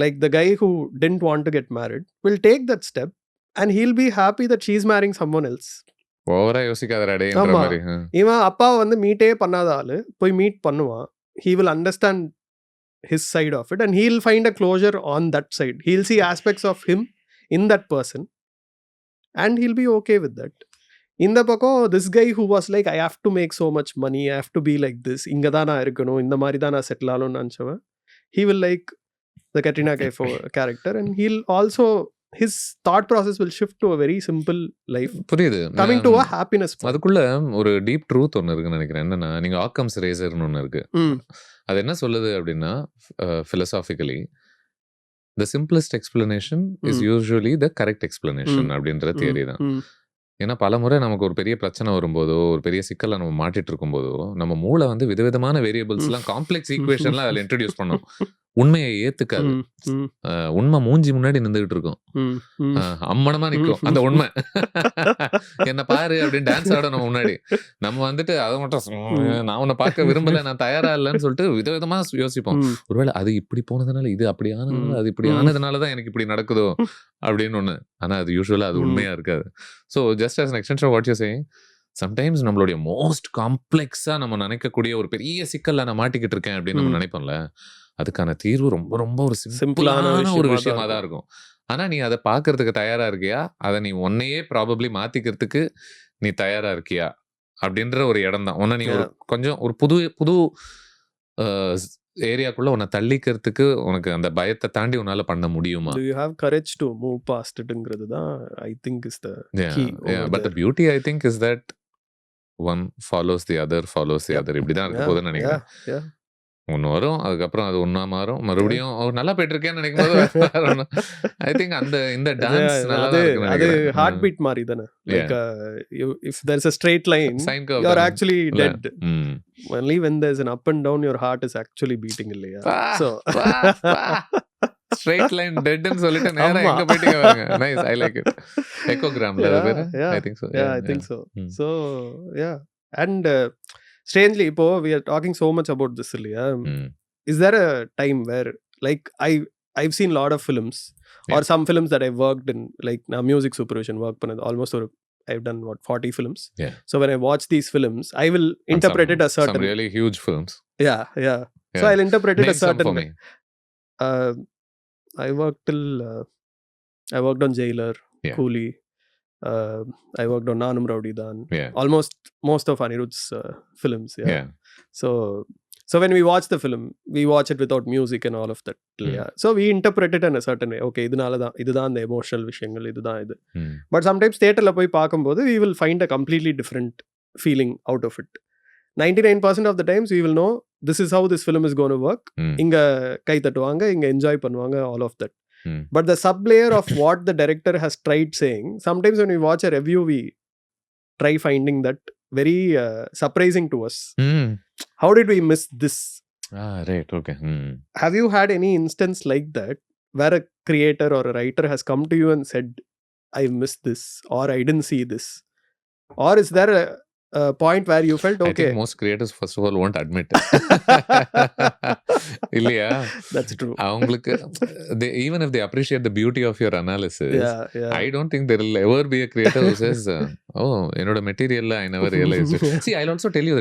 Like the guy who didn't want to get married will take that step and he'll be happy that she is marrying someone else. ஓவரா யோசிக்காதடா. ஆமா, இவன் அப்பாவை வந்து மீட்டே பண்ணாத ஆளு போய் மீட் பண்ணுவான். He will understand his side of it and he'll find a closure on that side. He'll see aspects of him in that person and he'll be okay with that. In the pakko this guy who was like I have to make so much money, I have to be like this, inga da na irukano, inda mari da na settle alonu anchava, he will like the Katrina Kaif character and he'll also his thought process will shift to a very simple life. புரியுது. coming to a happiness. அதுக்குள்ள ஒரு டீப் ட்ரூத் ஒன்னு இருக்குன்னு நினைக்கிறேன். என்னன்னா நீங்க ஆக்கம்ஸ் ரேசர்னு ஒன்னு இருக்கு. அது என்ன சொல்லுது அப்படின்னா philosophically the simplest explanation is usually the correct explanation அப்படின்ற தியரி தான். ஏன்னா பல முறை நமக்கு ஒரு பெரிய பிரச்சனை வரும்போதோ ஒரு பெரிய சிக்கலை நம்ம மாட்டிட்டு இருக்கும் போதோ நம்ம மூளை வந்து விதவிதமான வேரியபிள்ஸ் எல்லாம் காம்ப்ளெக்ஸ் ஈக்குவேஷன்லாம் அதில் இன்ட்ரடியூஸ் பண்ணும். உண்மையை ஏத்துக்காது. உண்மை மூஞ்சி முன்னாடி நின்றுகிட்டு இருக்கும், அம்மனமா நிக்கும் அந்த உண்மை. என்ன பாரு அப்படின்னு டான்ஸ் ஆட நம்ம முன்னாடி நம்ம வந்துட்டு அதை மட்டும் நான் உன்னை பார்க்க விரும்பல, நான் தயாரா இல்லைன்னு சொல்லிட்டு விதவிதமா யோசிப்போம். ஒருவேளை அது இப்படி போனதுனால இது அப்படி ஆனதுனால அது இப்படி ஆனதுனாலதான் எனக்கு இப்படி நடக்குதோ அப்படின்னு ஒண்ணு. ஆனா அது யூஸ்வலா அது உண்மையா இருக்காது. So just as an extension of what you're saying, sometimes நம்மளுடைய மோஸ்ட் காம்ப்ளெக்ஸா நம்ம நினைக்கக்கூடிய ஒரு பெரிய சிக்கல்ல நான் மாட்டிக்கிட்டு இருக்கேன் அப்படின்னு நம்ம நினைப்போம்ல, அதுக்கான தீர்வு ரொம்ப ரொம்ப ஒரு சிம்பிளான ஒரு விஷயமா தான் இருக்கும். ஆனா நீ அதை பாக்குறதுக்கு தயாரா இருக்கியா, அதை நீ உன்னையே ப்ராபப்ளி மாத்திக்கிறதுக்கு நீ தயாரா இருக்கியா அப்படின்ற ஒரு இடம் தான். உன்னை நீ ஒரு கொஞ்சம் ஒரு புது புது ஏரியாக்குள்ள உன்னை தள்ளிக்கிறதுக்கு உனக்கு அந்த பயத்தை தாண்டி உன்னால பண்ண முடியுமா? Do you have courage to move past itங்கிறது தான் I think is the key over But the beauty I think is that one follows the other இப்படிதான் இருக்க போகுதுன்னு நினைக்கிறேன். Yeah. ஒன்று வரும், அதுக்கப்புறம் அது ஒன்றா மாறும், மறுபடியும் நல்லா போயிட்டு இருக்கேன்னு நினைக்கும் போது ஐ திங்க் அந்த இந்த டான்ஸ் நல்லா தான் இருக்குன்னு அது நினைக்கிறேன். ஹார்ட் பீட் மாதிரி தானே. Like if there's a straight line, Sine curve you are தானே. actually இல்ல. dead. ம். Only when there's an up and down, your heart is actually beating இல்லையா? So ஸ்ட்ரைட் லைன் டெட்னு சொல்லிட்டு நேரா ஆமா. எங்க போயிட்டீங்க பாருங்க. Nice, I like it. எக்கோகிராம்ல அது பேரு? Yeah. I think so. Yeah, I think so. ம். So yeah, and strangely இப்போ we are talking so much about this இல்லையா? ம். Is there a time where like I've seen a lot of films or some films that I've worked in, like na music supervision work பண்ணது almost I've done 40 films. Yeah. So when I watch these films, I will interpret it a certain Some really huge films. yeah. So Yeah. I'll interpret it Name a some certain for way. me. I worked on Jailer, Yeah. Coolie. I worked on Nanum Rowdy Dan. Yeah. Almost most of Anirudh's films. Yeah. So when we watch the film, we watch it without music and all of that. Yeah. So we interpret it in a certain way. Okay, இதுதான் அந்த emotional விஷயங்கள், இதுதான் இது. ம். But sometimes theaterல போய் பார்க்கும்போது we will find a completely different feeling out of it. 99% of the times we will know this is how this film is going to work. ம். இங்க கை தட்டுவாங்க, இங்க என்ஜாய் பண்ணுவாங்க, all of that. ம். But the sub-layer of what the director has tried saying, sometimes when we watch a review, we try finding that very surprising to us. ம். How did we miss this? Right, okay. ம். Have you had any instance like that where a creator or a writer has come to you and said, I missed this, or I didn't see this? Or is there a point where you felt, I okay, think most creators first of all won't admit it. இல்லையா? that's true. அவங்களுக்கு even if they appreciate the beauty of your analysis, Yeah. I don't think there will ever be a creator who says, oh, என்னோட மெட்டீரியல்ல I never realized it. See, I'll also tell you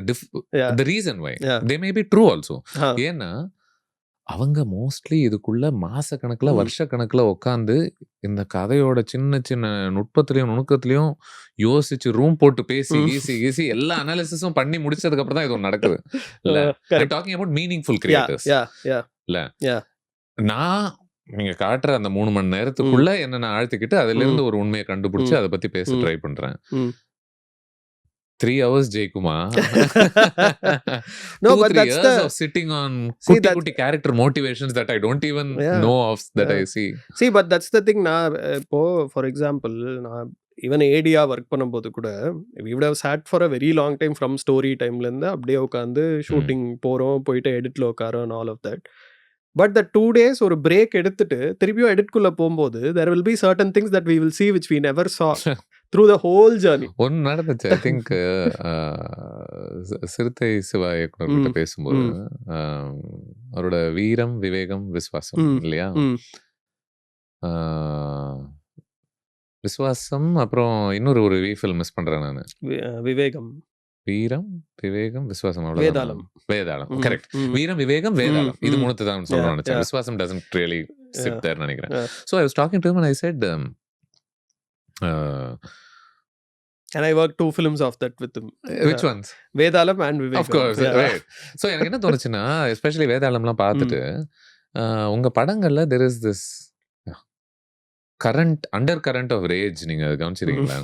Yeah. the reason why. Yeah. They may be true also. Huh. ஏன்னா அவங்க மோஸ்ட்லி இதுக்குள்ள மாச கணக்குல வருஷ கணக்குல உட்காந்து இந்த கதையோட சின்ன சின்ன நுட்பத்திலையும் நுணுக்கத்திலையும் யோசிச்சு ரூம் போட்டு பேசி ஈசி எல்லா அனாலிசிஸும் பண்ணி முடிச்சதுக்கு அப்புறம் தான் இது ஒண்ணு நடக்குது. இல்ல, டாக்கிங் அபவுட் மீனிங்ஃபுல் கிரியேட்டர்ஸ். இல்ல, நான் நீங்க காட்டுற அந்த 3 மணி நேரத்துக்குள்ள என்ன நான் ஆழ்த்திக்கிட்டு அதுல இருந்து ஒரு உண்மையை கண்டுபிடிச்சு அதை பத்தி பேச ட்ரை பண்றேன். 3 hours, Jaykumar. No, 2, but 3 that's years of sitting on kuti character motivations that I don't even know of, that I see. See, but that's the thing. இப்போ for example, நான் ஈவன் ஏடியா ஒர்க் பண்ணும்போது கூட we would have sat for a very long time from story timeல இருந்து அப்படியே உட்காந்து ஷூட்டிங் போறோம், போயிட்டு எடிட்ல உட்காரோம் and all of that. But the 2 days ஒரு பிரேக் எடுத்துட்டு திருப்பியும் எடிட்குள்ள போகும்போது there will be certain things that we will see which we never saw through the whole journey. ஒன்னு நடந்துச்சு. ஐ திங்க் சிறுத்தை சிவா இயக்குனர் கிட்ட பேசும்போது அவரோட வீரம் விவேகம் விஸ்வாசம் இல்லையா, விஸ்வாசம் அப்புறம் இன்னொரு ஒரு ஃபில்ம் மிஸ் பண்றேன் நானு. விவேகம், வீரம் விவேகம் விஸ்வாசம், வேதாளம். வேதாளம், கரெக்ட். வீரம் விவேகம் வேதாளம், இது மூணுத்தை தான் சொல்றேன் நினைச்சேன். விஸ்வாசம் doesn't really sit there நினைக்கிறேன். So I was talking to him and I said, and I worked 2 films of that with him. Which ones? Vedalam and Vivegam. Of course, right. So எனக்கு என்ன தோணுச்சுன்னா, எஸ்பெஷலி வேதாளம்லாம் பார்த்துட்டு உங்க படங்கள்ல there is this undercurrent of rage. நீங்க கவனிச்சிருக்கீங்களா?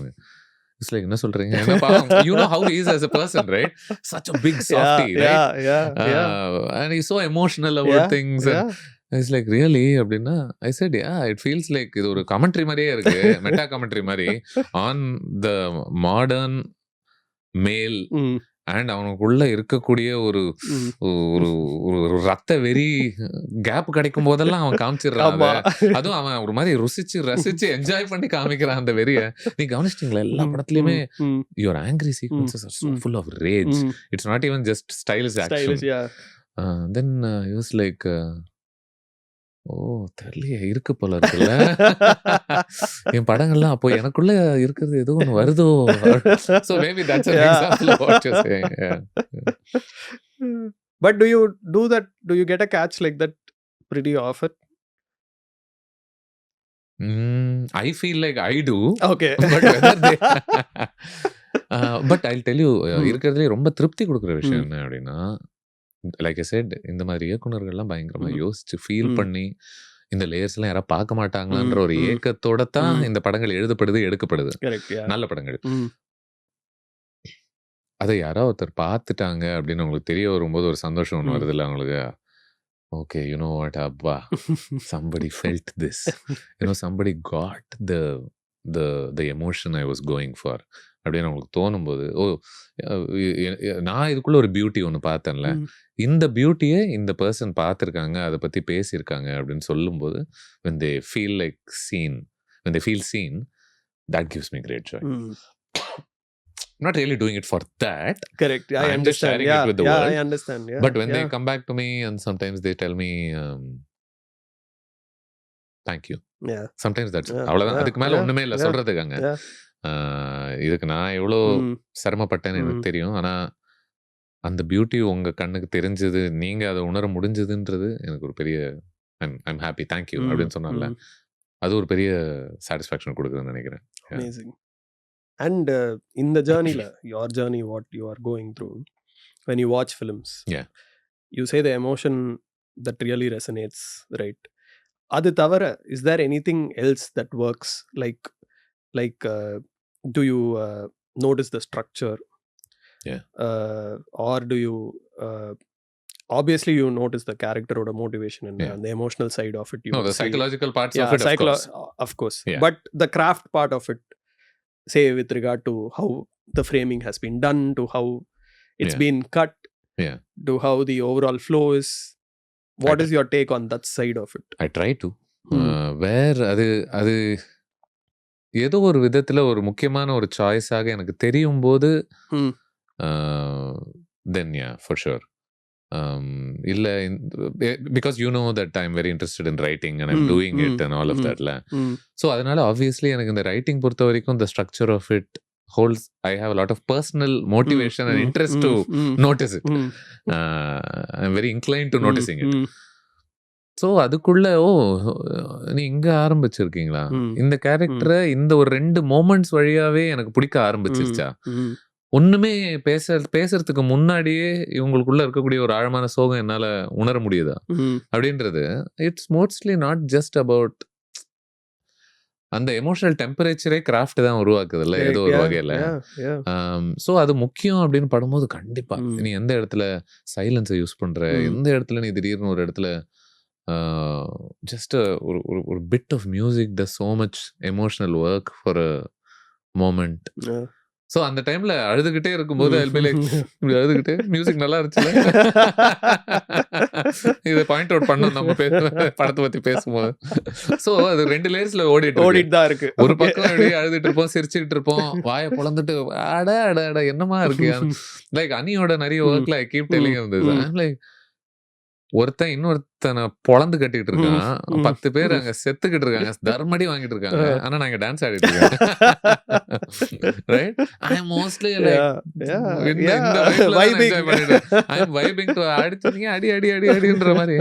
It's like, என்ன சொல்றீங்க? You know how he is as a person, right? Such a big softy, right? And he's so emotional about things. And it's like, really? அப்படின்னா I said, yeah, it feels like இது ஒரு கமெண்ட்ரி மாதிரியே இருக்கு, மெட்டா கமெண்ட்ரி மாதிரி on the modern male and அவனுக்குள்ள இருக்கக்கூடிய ஒரு ஒரு ரத்த வெறி கேப் கிடைக்கும் போதெல்லாம் அவன் காமிச்சிடுறான். அதுவும் அவன் ஒரு மாதிரி ருசிச்சு ரசிச்சு என்ஜாய் பண்ணி காமிக்கிறான் அந்த வெறிய. நீ கவனிச்சிட்டீங்களா? எல்லா படத்துலயுமே your angry sequences are so full of rage. It's not even just stylish action. Then he was like, தெரியலையே, இருக்கு போல இருக்குல்ல என் படங்கள்லாம். அப்போ எனக்குள்ள இருக்கிறது ஏதோ ஒன்று வருதோ. So maybe that's an example of what you're saying. But do you do that? Do you get a catch like that pretty often? I feel like I do. Okay. But whether they but I tell you ம். இருக்கிறதுலே ரொம்ப திருப்தி குடுக்குற விஷயம் ம். என்ன அப்படின்னா, லைக் ஐ செட் இந்த மாதிரி இயக்குனர்கள்லாம் பயங்கரமா ம். யோசிச்சு, ஃபீல் ம். பண்ணி, இந்த லேயர்ஸ்லாம் யாராவது பார்க்க மாட்டாங்களான்ற ம். ஒரு ம். ஏக்கத்தோட தான் ம். இந்த படங்கள் எழுதப்படுது, எடுக்கப்படுது. கரெக்ட். யா. நல்ல படங்கள். ம். அத யாரோ ஒருத்தர் பார்த்துட்டாங்க அப்படின்னு உங்களுக்கு தெரிய வரும்போது ஒரு சந்தோஷம் ஒண்ணு ம். வருதுல்ல அவங்களுக்கு. ஓகே, யூ நோ வாட் அப்பா! somebody felt this. somebody got the emotion I was going for. அப்படின்னு உங்களுக்கு தோணும்போது, நான் இதுக்குள்ள ஒரு பியூட்டி ஒண்ணு பார்த்தேன்ல. ம். இந்த பியூட்டிய இந்த பெர்சன் பார்த்துருக்காங்க, அத பத்தி பேசியிருக்காங்க அப்படின்னு சொல்லும்போது, when they feel like seen, when they feel seen, that gives me great joy. ம். I'm not really doing it for that. Correct. I I'm just understand. sharing Yeah. it with the Yeah, world. I understand. Yeah. But when they Yeah. come back to me and sometimes they tell me, thank you. Yeah. Sometimes that's Yeah. அவ்வளவுதான். Yeah. அதுக்கு மேல Yeah. ஒண்ணுமே இல்ல Yeah. சொல்றதுக்கு அங்க. Yeah. இதுக்கு நான் எவ்வளோ ம். சிரமப்பட்டேன்னு ம். எனக்கு தெரியும். ஆனா, அந்த பியூட்டி உங்க கண்ணுக்கு தெரிஞ்சது, நீங்க அத உணர முடிஞ்சதுன்றது எனக்கு ஒரு பெரிய ஐம் ஹாப்பி, தேங்க் யூ ம். அப்படின்னு சொன்னான்ல. ம். அது ஒரு பெரிய சாட்டிஸ்ஃபேக்ஷன் குடுக்குதுன்னு நெனைக்கிறேன். Yeah. Amazing. And in the journey, your journey, what you are going through, when you watch films, Yeah. you say the emotion that really resonates, right? அது தவிர, is there anything else that works? Like do you notice the structure? Yeah. Or do you obviously you notice the character or the motivation and Yeah. the emotional side of it. You No, would the see. psychological parts Yeah, of it, of course. of course. Yeah. But the craft part of it, say with regard to how the framing has been done, to how it's Yeah. been cut, Yeah. to how the overall flow is. What is your take on that side of it? I try to. வேர் அது ஏதோ ஒரு விதத்துல ஒரு முக்கியமான ஒரு சாய்ஸாக எனக்கு தெரியும்போது, ம். then yeah, for sure. இல்ல because you know that I'm very interested in writing and I'm doing it and all of that ல. So அதனால obviously எனக்கு இந்த ரைட்டிங் பொறுத்த வரைக்கும் the structure of it holds, I have a lot of personal motivation and interest to notice it. I'm very inclined to noticing it. So அதுக்குள்ள நீ இங்க ஆரம்பிச்சிருக்கீங்களா? இந்த கேரக்டரை இந்த ஒரு 2 மொமெண்ட்ஸ் வழியாவே எனக்கு பிடிக்க ஆரம்பிச்சிருச்சா? ஒண்ணுமே பேசுறதுக்கு முன்னாடியே இவங்களுக்குள்ள இருக்கக்கூடிய ஒரு ஆழமான சோகம் என்னால உணர முடியுதா? அப்படின்றது it's mostly not just about அந்த எமோஷனல் டெம்பரேச்சரே கிராஃப்ட் தான் உருவாக்குதுல்ல ஏதோ ஒரு வகையில. ஸோ அது முக்கியம் அப்படின்னு படும்போது கண்டிப்பா நீ எந்த இடத்துல சைலன்ஸை யூஸ் பண்ற, எந்த இடத்துல நீ திடீர்னு ஒரு இடத்துல just ஒரு bit of music does so much emotional work for a moment. So அந்த டைம்ல அழுதுகிட்டே இருக்கும்போது இப்படி அழுதுகிட்டே மியூசிக் நல்லா இருந்துச்சுல, இதை பாயிண்ட் அவுட் பண்ணோம் நம்ம படத்தை பத்தி பேசும்போது. ஸோ அது 2 லேயர்ஸ்ல ஓடிட்டு தான் இருக்கு. ஒரு பக்கம் அப்படியே அழுதுட்டு இருப்போம், சிரிச்சுட்டு இருப்போம், வாயை பொளந்துட்டு அட அட அட என்னமா இருக்கு. லைக் அனியோட நிறைய ஒர்க்ல ஐ கீப் டெல்லிங் இருந்தது. லைக் ஒருத்தன் இன்னொருத்தனை பொளந்து கட்டிட்டு இருக்கான், 10 பேர் அங்க செத்துக்கிட்டு இருக்காங்க, தர்மடி வாங்கிட்டு இருக்காங்க, ஆனா நாங்க டான்ஸ் ஆடிட்டு இருக்கோம். ரைட்? ஐ அம் மோஸ்ட்லி லைக் இந்த ஐ அம் வைபிங் டு அடிச்சீங்க அடி அடி அடி அடின்ற மாதிரி.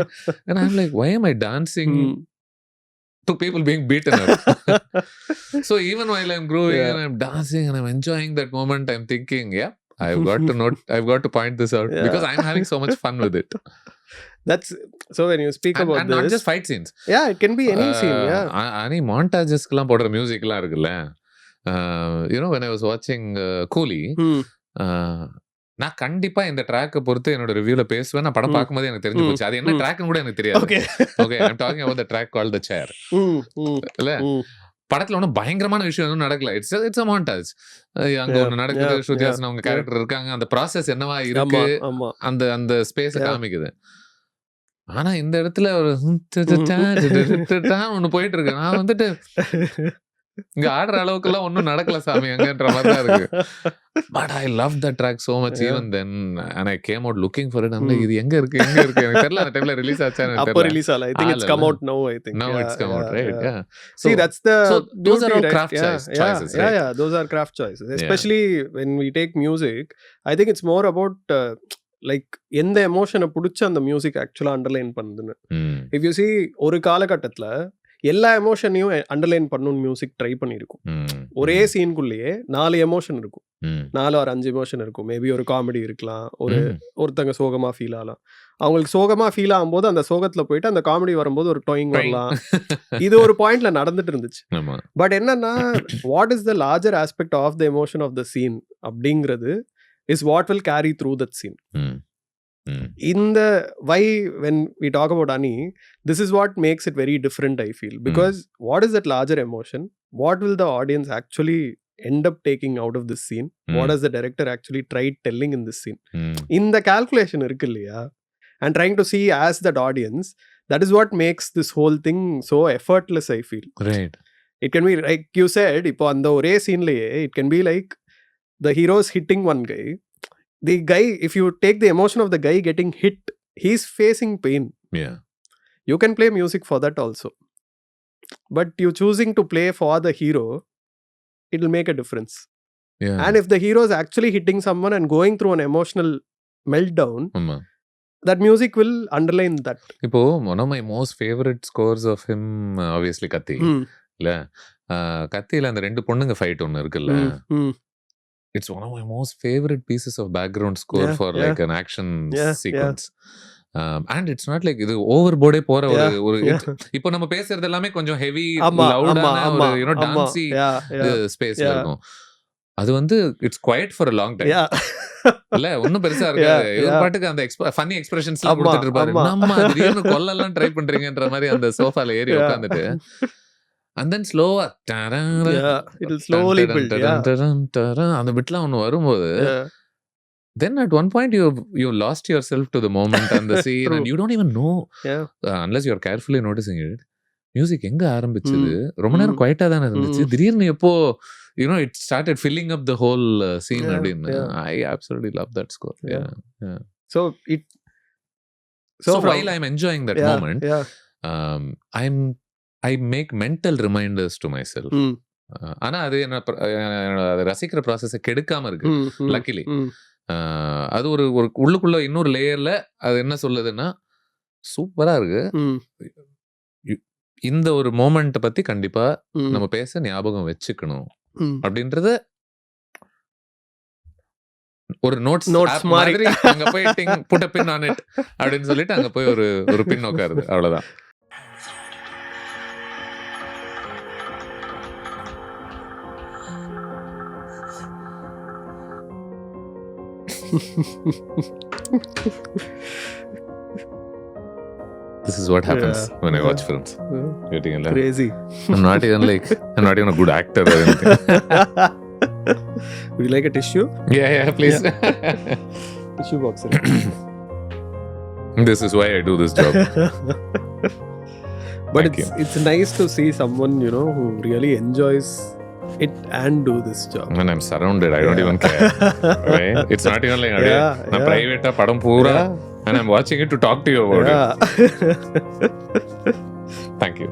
and I'm like, why am I dancing to people being beaten up? So even while I'm growing and I'm dancing and I'm enjoying that moment, I'm thinking, yeah, I've got to point this out because I'm having so much fun with it. That's so when you speak about and this, not just fight scenes. Yeah, it can be any scene. Yeah. Any montagesக்குலாம் போடுற மியூசிக்லாம் இருக்குல்ல. when I was watching Coolie, நான் கண்டிப்பா இந்த ட்ராக்கை பொறுத்து என்னோட ரிவ்யூல பேசுவேன். நான் படம் பார்க்கும்போது எனக்கு தெரிஞ்சு போச்சு அது என்ன ட்ராக்னு கூட எனக்கு தெரியாது. Okay, I'm talking about the track called The Chair. இல்ல படத்துல ஒன்றும் பயங்கரமான விஷயம் எதுவும் நடக்கல. It's a montage. அங்க ஒண்ணு நடக்குது, ஸ்ருதி ஹாசன் அவங்க கேரக்டர் இருக்காங்க, அந்த ப்ராசஸ் என்னவா இருக்கு, அந்த ஸ்பேஸை காமிக்குது. ஆனா இந்த இடத்துல ஒரு ஒண்ணு போயிட்டு இருக்கு. நான் வந்துட்டு இங்க ஆடுற அளவுக்கு எல்லாம் ஒன்னும் நடக்கல சாமி அங்கன்ற மாதிரி தான் இருக்கு. But I love that track so much even then and I came out looking for it. இது எங்க இருக்கு எனக்கு தெரியல. அந்த டைம்ல ரிலீஸ் ஆச்சா எனக்கு தெரியல. அப்ப ரிலீஸ் ஆல. I think it's come out now. I think now it's come out, right? Yeah. See, that's the those are all craft choices. Yeah, those are craft choices. Especially when we take music, I think it's more about like எந்த எமோஷனை பிடிச்ச அந்த மியூசிக் ஆக்சுவலா அண்டர்லைன் பண்ணுதுன்னு. இஃப் யூ சி ஒரு காலகட்டத்துல எல்லா எமோஷனையும் அண்டர்லைன் பண்ணணும்னு மியூசிக் ட்ரை பண்ணியிருக்கும். ஒரே சீனுக்குள்ளேயே 4 எமோஷன் இருக்கும். ம். 4 or 5 எமோஷன் இருக்கும். மேபி ஒரு காமெடி இருக்கலாம். ம். ஒருத்தங்க சோகமா ஃபீல் ஆகலாம். அவங்களுக்கு சோகமா ஃபீல் ஆகும்போது அந்த சோகத்துல போயிட்டு அந்த காமெடி வரும்போது ஒரு டொயிங் வரலாம். இது ஒரு பாயிண்ட்ல நடந்துட்டு இருந்துச்சு. ஆமா. பட் என்னன்னா, what is the larger aspect of the emotion of the scene அப்படிங்கிறது is what will carry through that scene. Hmm. Hmm. இந்த why when we talk about Ani, this is what makes it very different, I feel. Because what is that larger emotion? What will the audience actually end up taking out of this scene? What has the director actually tried telling in this scene? ம். In the calculation irukku illaya, and trying to see as that audience, that is what makes this whole thing so effortless, I feel. Right. It can be like you said, இப்போ அந்த ஒரே சீன்லயே it can be like the hero's hitting one guy. The guy, if you take the emotion of the guy getting hit, he's facing pain. Yeah. You can play music for that also. But you choosing to play for the hero, it'll make a difference. Yeah. And if the hero is actually hitting someone and going through an emotional meltdown, ஆமா. that music will underline that. இப்போ one of my most favorite scores of him obviously கத்தி இல்ல. கத்தியில அந்த 2 பொண்ணுங்க ஃபைட் ஒன்னு இருக்குல்ல. It's one of my most favorite pieces of background score for like an action sequence. And it's not like இது ஓவர் போர்டே போற ஒரு இப்போ நம்ம பேசுறது எல்லாமே கொஞ்சம் ஹெவி லவுடான ஒரு you know டான்சி ஸ்பேஸ்ல இருக்கும். அது வந்து it's quite for a long time. இல்ல ஒண்ணும் பெருசா இருக்காது. இவர் பாட்டுக்கு அந்த ஃபன்னி எக்ஸ்பிரஷன்ஸ்லாம் கொடுத்துட்டு இருப்பாரு. நம்ம திடீர்னு கொல்லலாம் ட்ரை பண்றீங்கன்ற மாதிரி அந்த சோஃபால ஏறி உட்கார்ந்துட்டு and then slow-ஆ it'll slowly build. அந்த பிட்லாம் ஒன்று வரும்போது then at one point you lost yourself to the moment and the scene and you don't even know unless you are carefully noticing it. Music எங்க ஆரம்பிச்சது, ரொம்ப நேரம் குவைட்டா தானே இருந்துச்சு, திடீர்னு எப்போ you know it started filling up the whole scene அப்படின்னு. I absolutely love that score. So while I'm enjoying that moment, I make mental reminders to myself. ஆனா அது என்ன ரசிக்கிற ப்ராசஸை கெடுக்காம இருக்கு லக்கிலி. அது ஒரு உள்ளுக்குள்ள இன்னொரு லேயர்ல அது என்ன சொல்லுதுன்னா சூப்பரா இருக்கு, இந்த ஒரு மோமெண்ட் பத்தி கண்டிப்பா நம்ம பேச ஞாபகம் வச்சுக்கணும் அப்படின்றத ஒரு நோட்ஸ் மாதிரி அங்க போய் put a pin on it அப்படின்னு சொல்லிட்டு அங்க போய் ஒரு பின் உட்காருது, அவ்வளவுதான். This is what happens when I watch films. Crazy. I'm not even a good actor or anything. Would you like a tissue? Yeah, please. Tissue box. This is why I do this job. But it's nice to see someone, you know, who really enjoys it and do this job. When I'm surrounded, I don't even care. Right? It's not even like private padam poora and I'm watching it to talk to you about it. Thank you.